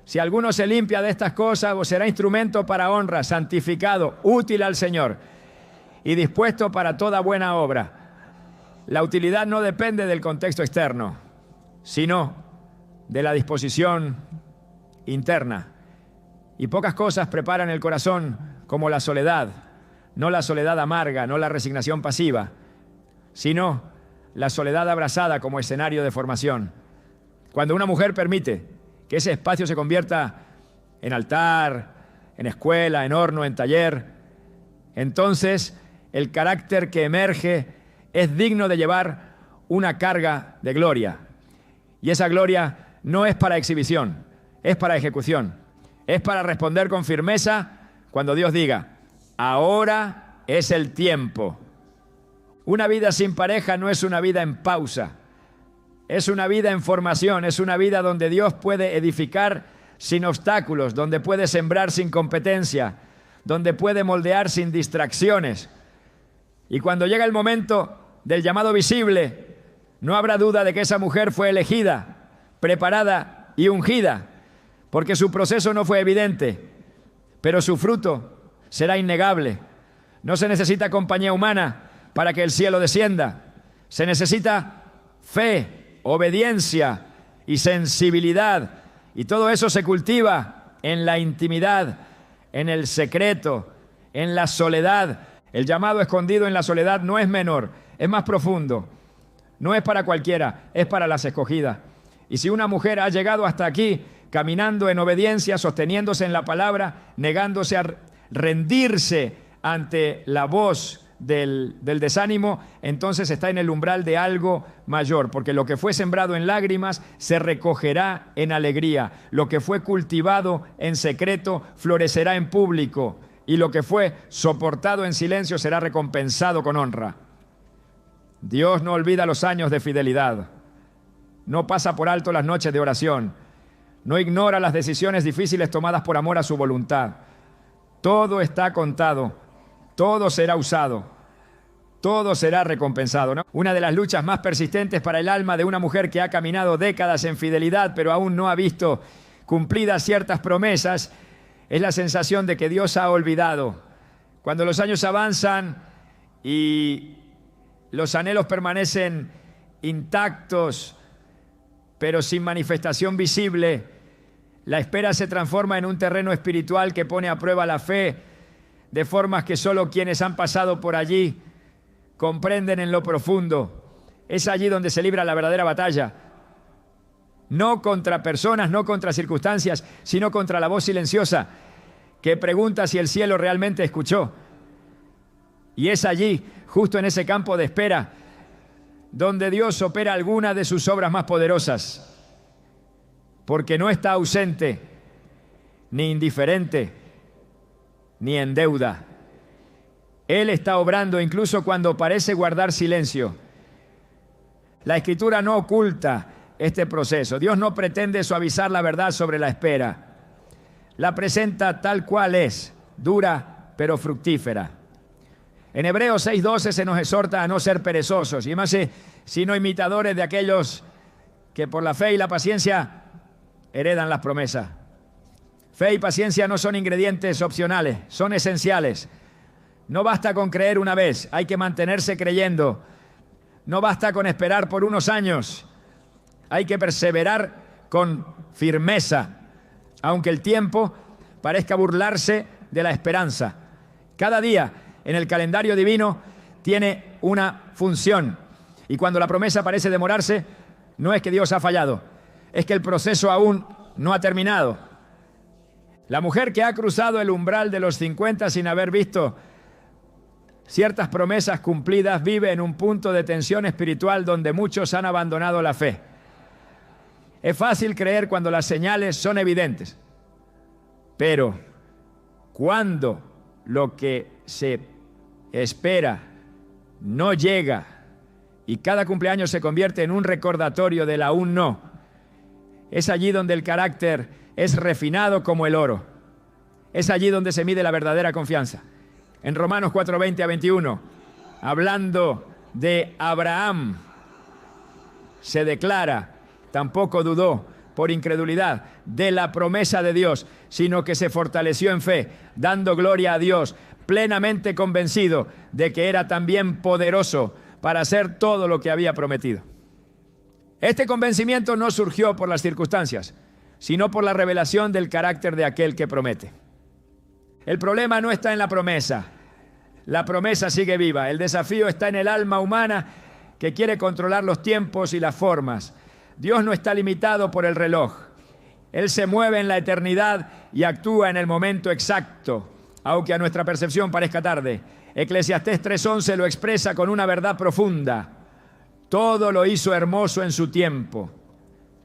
Speaker 1: si alguno se limpia de estas cosas, o será instrumento para honra, santificado, útil al Señor y dispuesto para toda buena obra. La utilidad no depende del contexto externo, sino de la disposición interna. Y pocas cosas preparan el corazón como la soledad, no la soledad amarga, no la resignación pasiva, sino la soledad abrazada como escenario de formación. Cuando una mujer permite que ese espacio se convierta en altar, en escuela, en horno, en taller, entonces el carácter que emerge es digno de llevar una carga de gloria. Y esa gloria no es para exhibición, es para ejecución. Es para responder con firmeza cuando Dios diga, ahora es el tiempo. Una vida sin pareja no es una vida en pausa. Es una vida en formación, es una vida donde Dios puede edificar sin obstáculos, donde puede sembrar sin competencia, donde puede moldear sin distracciones. Y cuando llega el momento del llamado visible, no habrá duda de que esa mujer fue elegida, preparada y ungida, porque su proceso no fue evidente, pero su fruto será innegable. No se necesita compañía humana para que el cielo descienda. Se necesita fe, obediencia y sensibilidad. Y todo eso se cultiva en la intimidad, en el secreto, en la soledad. El llamado escondido en la soledad no es menor, es más profundo. No es para cualquiera, es para las escogidas. Y si una mujer ha llegado hasta aquí, caminando en obediencia, sosteniéndose en la palabra, negándose a rendirse ante la voz del desánimo, entonces está en el umbral de algo mayor, porque lo que fue sembrado en lágrimas se recogerá en alegría, lo que fue cultivado en secreto florecerá en público, y lo que fue soportado en silencio será recompensado con honra. Dios no olvida los años de fidelidad, no pasa por alto las noches de oración, no ignora las decisiones difíciles tomadas por amor a su voluntad. Todo está contado, todo será usado, todo será recompensado, ¿no? Una de las luchas más persistentes para el alma de una mujer que ha caminado décadas en fidelidad, pero aún no ha visto cumplidas ciertas promesas, es la sensación de que Dios ha olvidado. Cuando los años avanzan y los anhelos permanecen intactos, pero sin manifestación visible, la espera se transforma en un terreno espiritual que pone a prueba la fe de formas que solo quienes han pasado por allí comprenden en lo profundo. Es allí donde se libra la verdadera batalla. No contra personas, no contra circunstancias, sino contra la voz silenciosa que pregunta si el cielo realmente escuchó. Y es allí, justo en ese campo de espera, donde Dios opera alguna de sus obras más poderosas, porque no está ausente, ni indiferente, ni en deuda. Él está obrando incluso cuando parece guardar silencio. La Escritura no oculta este proceso. Dios no pretende suavizar la verdad sobre la espera. La presenta tal cual es, dura pero fructífera. En Hebreos 6:12 se nos exhorta a no ser perezosos y más sino imitadores de aquellos que por la fe y la paciencia heredan las promesas. Fe y paciencia no son ingredientes opcionales, son esenciales. No basta con creer una vez, hay que mantenerse creyendo. No basta con esperar por unos años, hay que perseverar con firmeza, aunque el tiempo parezca burlarse de la esperanza. Cada día en el calendario divino tiene una función, y cuando la promesa parece demorarse, no es que Dios ha fallado, es que el proceso aún no ha terminado. La mujer que ha cruzado el umbral de los 50 sin haber visto ciertas promesas cumplidas vive en un punto de tensión espiritual donde muchos han abandonado la fe. Es fácil creer cuando las señales son evidentes, pero cuando lo que se espera no llega y cada cumpleaños se convierte en un recordatorio del aún no, es allí donde el carácter es refinado como el oro. Es allí donde se mide la verdadera confianza. En Romanos 4:20-21, hablando de Abraham, se declara, tampoco dudó por incredulidad de la promesa de Dios, sino que se fortaleció en fe, dando gloria a Dios, plenamente convencido de que era también poderoso para hacer todo lo que había prometido. Este convencimiento no surgió por las circunstancias, sino por la revelación del carácter de aquel que promete. El problema no está en la promesa sigue viva. El desafío está en el alma humana que quiere controlar los tiempos y las formas. Dios no está limitado por el reloj. Él se mueve en la eternidad y actúa en el momento exacto, aunque a nuestra percepción parezca tarde. Eclesiastés 3:11 lo expresa con una verdad profunda. Todo lo hizo hermoso en su tiempo,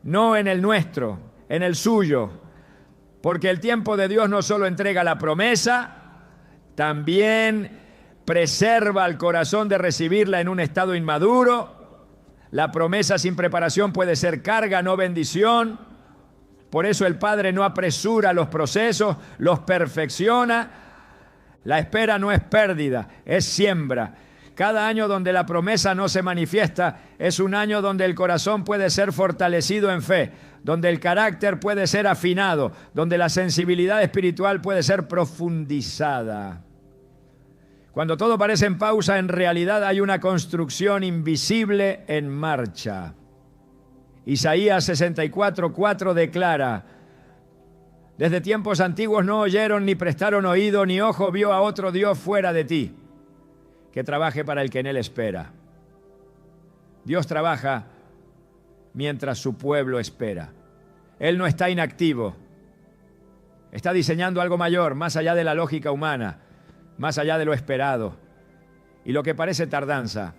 Speaker 1: no en el nuestro, en el suyo. Porque el tiempo de Dios no solo entrega la promesa, también preserva el corazón de recibirla en un estado inmaduro. La promesa sin preparación puede ser carga, no bendición. Por eso el Padre no apresura los procesos, los perfecciona. La espera no es pérdida, es siembra. Cada año donde la promesa no se manifiesta es un año donde el corazón puede ser fortalecido en fe, donde el carácter puede ser afinado, donde la sensibilidad espiritual puede ser profundizada. Cuando todo parece en pausa, en realidad hay una construcción invisible en marcha. Isaías 64:4 declara: desde tiempos antiguos no oyeron ni prestaron oído, ni ojo vio a otro Dios fuera de ti, que trabaje para el que en él espera. Dios trabaja mientras su pueblo espera. Él no está inactivo. Está diseñando algo mayor, más allá de la lógica humana, más allá de lo esperado. Y lo que parece tardanza,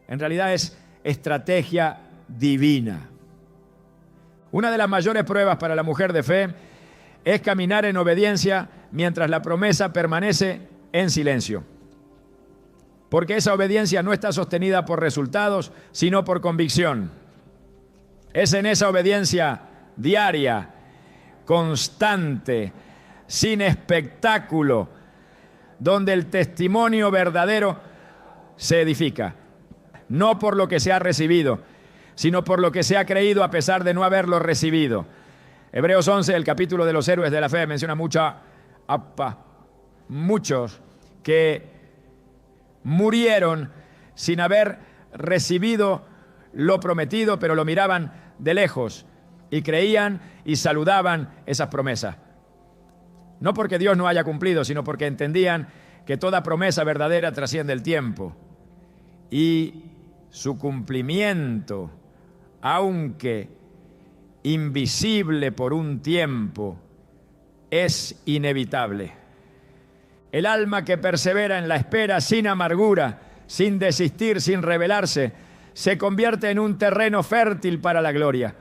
Speaker 1: en realidad es estrategia divina. Una de las mayores pruebas para la mujer de fe es caminar en obediencia mientras la promesa permanece en silencio. Porque esa obediencia no está sostenida por resultados, sino por convicción. Es en esa obediencia diaria, constante, sin espectáculo, donde el testimonio verdadero se edifica. No por lo que se ha recibido, sino por lo que se ha creído a pesar de no haberlo recibido. Hebreos 11, el capítulo de los héroes de la fe, menciona muchos que murieron sin haber recibido lo prometido, pero lo miraban de lejos y creían y saludaban esas promesas. No porque Dios no haya cumplido, sino porque entendían que toda promesa verdadera trasciende el tiempo. Y su cumplimiento, aunque invisible por un tiempo, es inevitable. El alma que persevera en la espera sin amargura, sin desistir, sin rebelarse, se convierte en un terreno fértil para la gloria.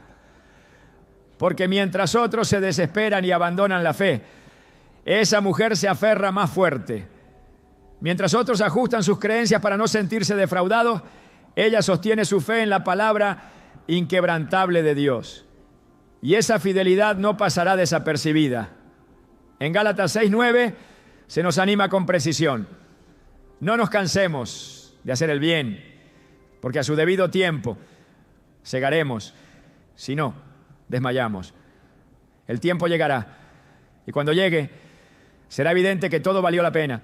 Speaker 1: Porque mientras otros se desesperan y abandonan la fe, esa mujer se aferra más fuerte. Mientras otros ajustan sus creencias para no sentirse defraudados, ella sostiene su fe en la palabra inquebrantable de Dios. Y esa fidelidad no pasará desapercibida. En Gálatas 6:9 se nos anima con precisión: no nos cansemos de hacer el bien, porque a su debido tiempo segaremos, si no, desmayamos. El tiempo llegará, y cuando llegue, será evidente que todo valió la pena.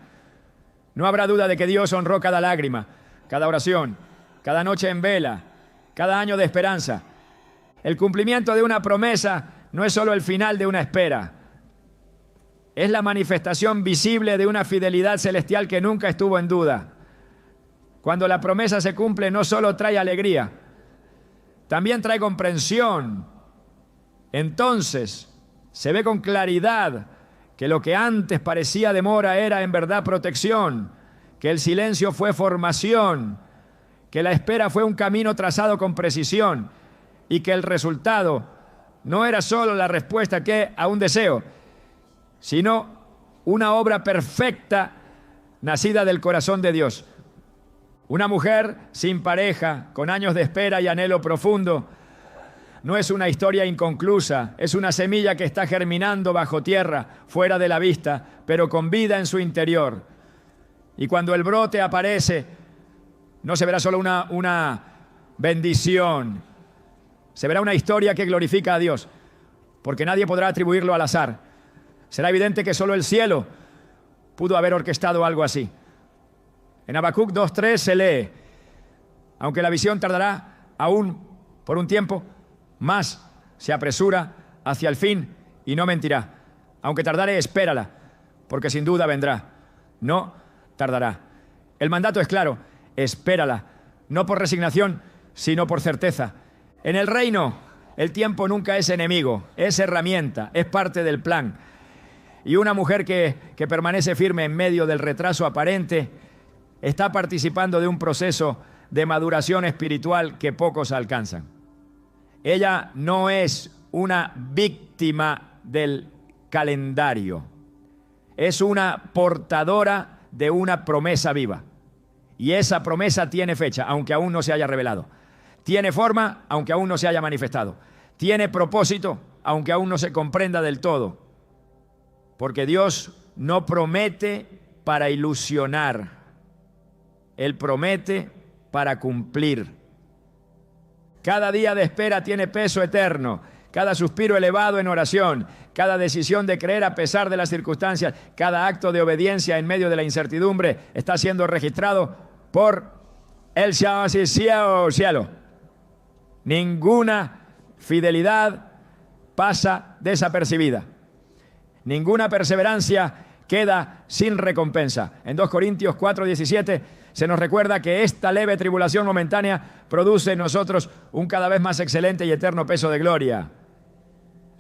Speaker 1: No habrá duda de que Dios honró cada lágrima, cada oración, cada noche en vela, cada año de esperanza. El cumplimiento de una promesa no es solo el final de una espera, es la manifestación visible de una fidelidad celestial que nunca estuvo en duda. Cuando la promesa se cumple, no solo trae alegría, también trae comprensión. Entonces se ve con claridad que lo que antes parecía demora era en verdad protección, que el silencio fue formación, que la espera fue un camino trazado con precisión y que el resultado no era solo la respuesta a un deseo, sino una obra perfecta nacida del corazón de Dios. Una mujer sin pareja, con años de espera y anhelo profundo, no es una historia inconclusa, es una semilla que está germinando bajo tierra, fuera de la vista, pero con vida en su interior. Y cuando el brote aparece, no se verá solo una bendición, se verá una historia que glorifica a Dios, porque nadie podrá atribuirlo al azar. Será evidente que solo el cielo pudo haber orquestado algo así. En Habacuc 2:3 se lee: aunque la visión tardará aún por un tiempo, más se apresura hacia el fin y no mentirá. Aunque tardare, espérala, porque sin duda vendrá. No tardará. El mandato es claro: espérala, no por resignación, sino por certeza. En el reino, el tiempo nunca es enemigo, es herramienta, es parte del plan. Y una mujer que permanece firme en medio del retraso aparente está participando de un proceso de maduración espiritual que pocos alcanzan. Ella no es una víctima del calendario, es una portadora de una promesa viva. Y esa promesa tiene fecha, aunque aún no se haya revelado. Tiene forma, aunque aún no se haya manifestado. Tiene propósito, aunque aún no se comprenda del todo. Porque Dios no promete para ilusionar. Él promete para cumplir. Cada día de espera tiene peso eterno. Cada suspiro elevado en oración. Cada decisión de creer a pesar de las circunstancias. Cada acto de obediencia en medio de la incertidumbre está siendo registrado por el cielo. Ninguna fidelidad pasa desapercibida. Ninguna perseverancia queda sin recompensa. En 2 Corintios 4:17 se nos recuerda que esta leve tribulación momentánea produce en nosotros un cada vez más excelente y eterno peso de gloria.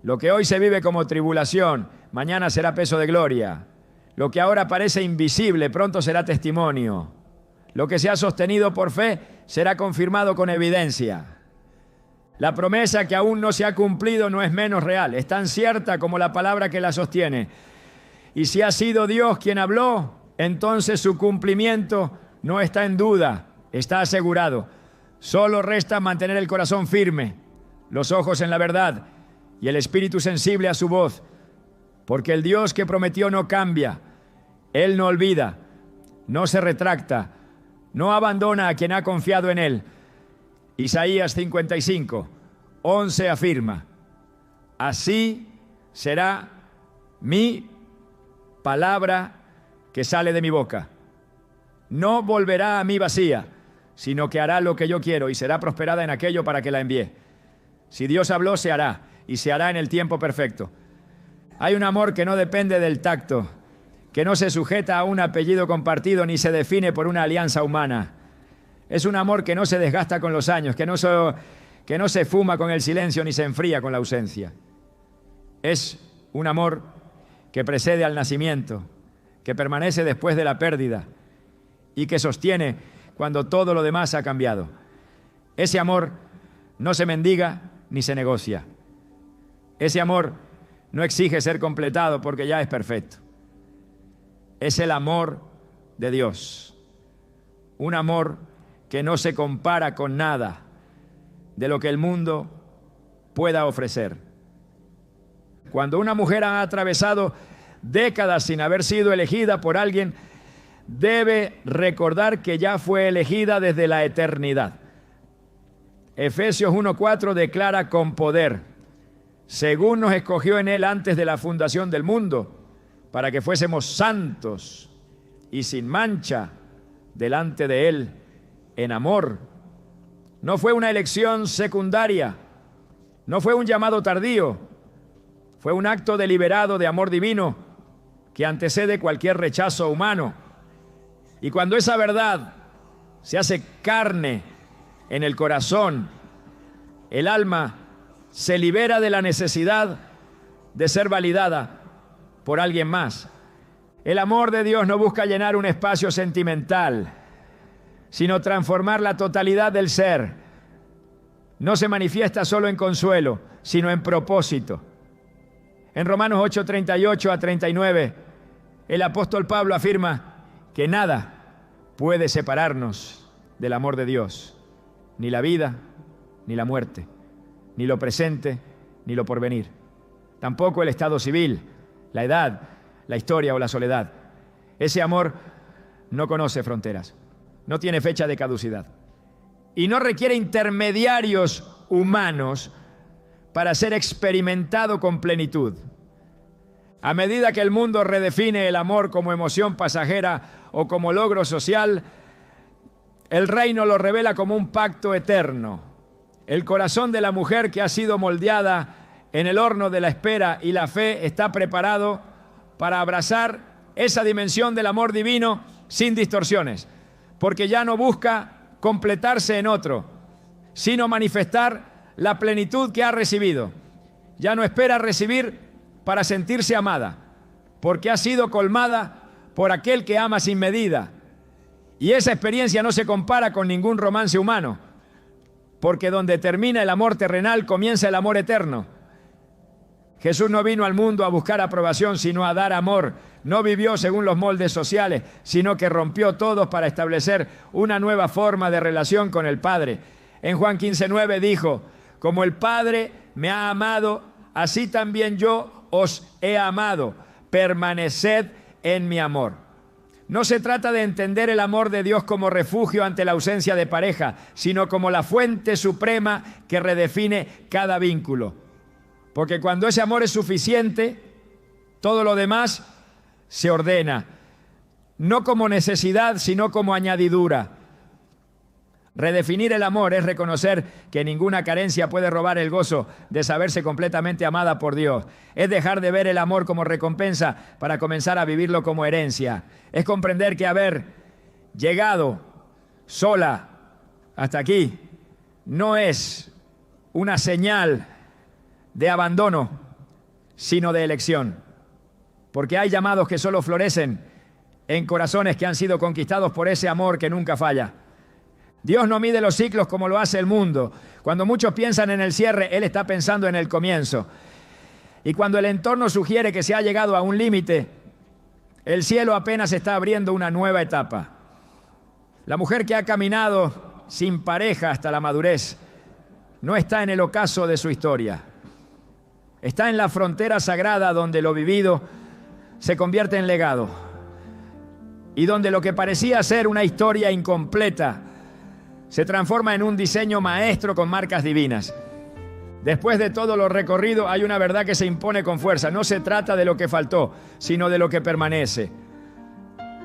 Speaker 1: Lo que hoy se vive como tribulación, mañana será peso de gloria. Lo que ahora parece invisible, pronto será testimonio. Lo que se ha sostenido por fe será confirmado con evidencia. La promesa que aún no se ha cumplido no es menos real, es tan cierta como la palabra que la sostiene. Y si ha sido Dios quien habló, entonces su cumplimiento no está en duda, está asegurado. Solo resta mantener el corazón firme, los ojos en la verdad y el espíritu sensible a su voz, porque el Dios que prometió no cambia, Él no olvida, no se retracta, no abandona a quien ha confiado en Él. Isaías 55:11 afirma: así será mi palabra que sale de mi boca. No volverá a mí vacía, sino que hará lo que yo quiero y será prosperada en aquello para que la envié. Si Dios habló, se hará, y se hará en el tiempo perfecto. Hay un amor que no depende del tacto, que no se sujeta a un apellido compartido ni se define por una alianza humana. Es un amor que no se desgasta con los años, que no se fuma con el silencio ni se enfría con la ausencia. Es un amor que precede al nacimiento, que permanece después de la pérdida y que sostiene cuando todo lo demás ha cambiado. Ese amor no se mendiga ni se negocia. Ese amor no exige ser completado porque ya es perfecto. Es el amor de Dios. Un amor que no se compara con nada de lo que el mundo pueda ofrecer. Cuando una mujer ha atravesado décadas sin haber sido elegida por alguien, debe recordar que ya fue elegida desde la eternidad. Efesios 1:4 declara con poder: según nos escogió en Él antes de la fundación del mundo, para que fuésemos santos y sin mancha delante de Él en amor. No fue una elección secundaria, no fue un llamado tardío, fue un acto deliberado de amor divino que antecede cualquier rechazo humano. Y cuando esa verdad se hace carne en el corazón, el alma se libera de la necesidad de ser validada por alguien más. El amor de Dios no busca llenar un espacio sentimental, sino transformar la totalidad del ser. No se manifiesta solo en consuelo, sino en propósito. En Romanos 8:38-39, el apóstol Pablo afirma que nada puede separarnos del amor de Dios, ni la vida, ni la muerte, ni lo presente, ni lo porvenir. Tampoco el estado civil, la edad, la historia o la soledad. Ese amor no conoce fronteras, no tiene fecha de caducidad y no requiere intermediarios humanos para ser experimentado con plenitud. A medida que el mundo redefine el amor como emoción pasajera o como logro social, el reino lo revela como un pacto eterno. El corazón de la mujer que ha sido moldeada en el horno de la espera y la fe está preparado para abrazar esa dimensión del amor divino sin distorsiones, porque ya no busca completarse en otro, sino manifestar la plenitud que ha recibido. Ya no espera recibir para sentirse amada, porque ha sido colmada por aquel que ama sin medida. Y esa experiencia no se compara con ningún romance humano, porque donde termina el amor terrenal comienza el amor eterno. Jesús no vino al mundo a buscar aprobación, sino a dar amor. No vivió según los moldes sociales, sino que rompió todos para establecer una nueva forma de relación con el Padre. En Juan 15:9 dijo: como el Padre me ha amado, así también yo os he amado. Permaneced en mi amor. No se trata de entender el amor de Dios como refugio ante la ausencia de pareja, sino como la fuente suprema que redefine cada vínculo. Porque cuando ese amor es suficiente, todo lo demás se ordena, no como necesidad, sino como añadidura. Redefinir el amor es reconocer que ninguna carencia puede robar el gozo de saberse completamente amada por Dios. Es dejar de ver el amor como recompensa para comenzar a vivirlo como herencia. Es comprender que haber llegado sola hasta aquí no es una señal de abandono, sino de elección. Porque hay llamados que solo florecen en corazones que han sido conquistados por ese amor que nunca falla. Dios no mide los ciclos como lo hace el mundo. Cuando muchos piensan en el cierre, Él está pensando en el comienzo. Y cuando el entorno sugiere que se ha llegado a un límite, el cielo apenas está abriendo una nueva etapa. La mujer que ha caminado sin pareja hasta la madurez no está en el ocaso de su historia. Está en la frontera sagrada donde lo vivido se convierte en legado y donde lo que parecía ser una historia incompleta se transforma en un diseño maestro con marcas divinas. Después de todo lo recorrido hay una verdad que se impone con fuerza. No se trata de lo que faltó, sino de lo que permanece.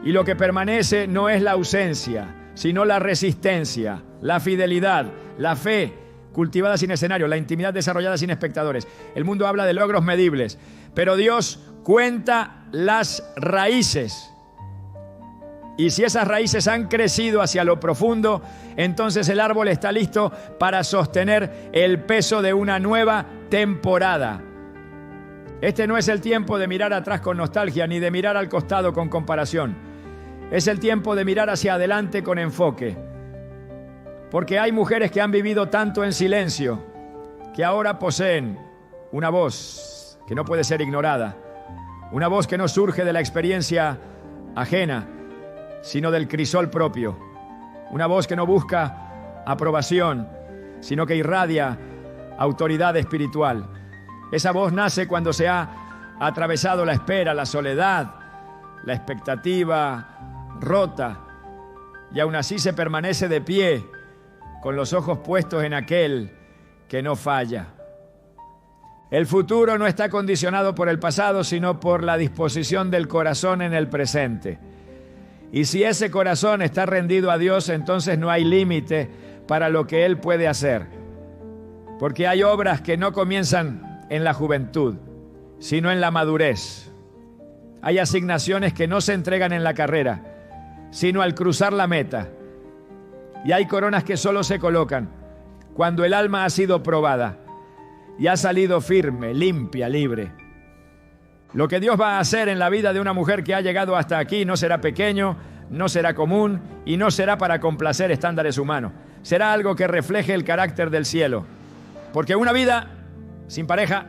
Speaker 1: Y lo que permanece no es la ausencia, sino la resistencia, la fidelidad, la fe cultivada sin escenario, la intimidad desarrollada sin espectadores. El mundo habla de logros medibles, pero Dios cuenta las raíces. Y si esas raíces han crecido hacia lo profundo, entonces el árbol está listo para sostener el peso de una nueva temporada. Este no es el tiempo de mirar atrás con nostalgia, ni de mirar al costado con comparación. Es el tiempo de mirar hacia adelante con enfoque. Porque hay mujeres que han vivido tanto en silencio, que ahora poseen una voz que no puede ser ignorada. Una voz que no surge de la experiencia ajena, sino del crisol propio. Una voz que no busca aprobación, sino que irradia autoridad espiritual. Esa voz nace cuando se ha atravesado la espera, la soledad, la expectativa rota, y aún así se permanece de pie, con los ojos puestos en aquel que no falla. El futuro no está condicionado por el pasado, sino por la disposición del corazón en el presente. Y si ese corazón está rendido a Dios, entonces no hay límite para lo que Él puede hacer. Porque hay obras que no comienzan en la juventud, sino en la madurez. Hay asignaciones que no se entregan en la carrera, sino al cruzar la meta. Y hay coronas que solo se colocan cuando el alma ha sido probada y ha salido firme, limpia, libre. Lo que Dios va a hacer en la vida de una mujer que ha llegado hasta aquí no será pequeño, no será común y no será para complacer estándares humanos. Será algo que refleje el carácter del cielo. Porque una vida sin pareja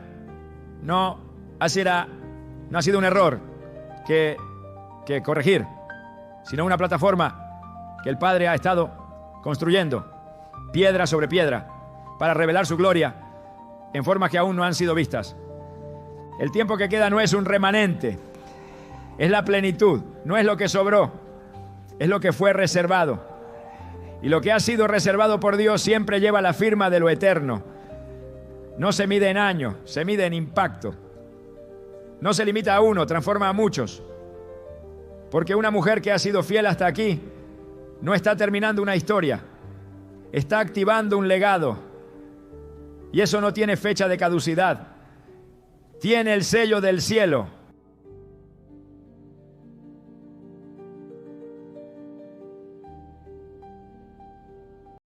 Speaker 1: no ha sido un error que corregir, sino una plataforma que el Padre ha estado construyendo piedra sobre piedra para revelar su gloria en formas que aún no han sido vistas. El tiempo que queda no es un remanente, es la plenitud, no es lo que sobró, es lo que fue reservado. Y lo que ha sido reservado por Dios siempre lleva la firma de lo eterno. No se mide en años, se mide en impacto. No se limita a uno, transforma a muchos. Porque una mujer que ha sido fiel hasta aquí no está terminando una historia, está activando un legado. Y eso no tiene fecha de caducidad. Tiene el sello del cielo.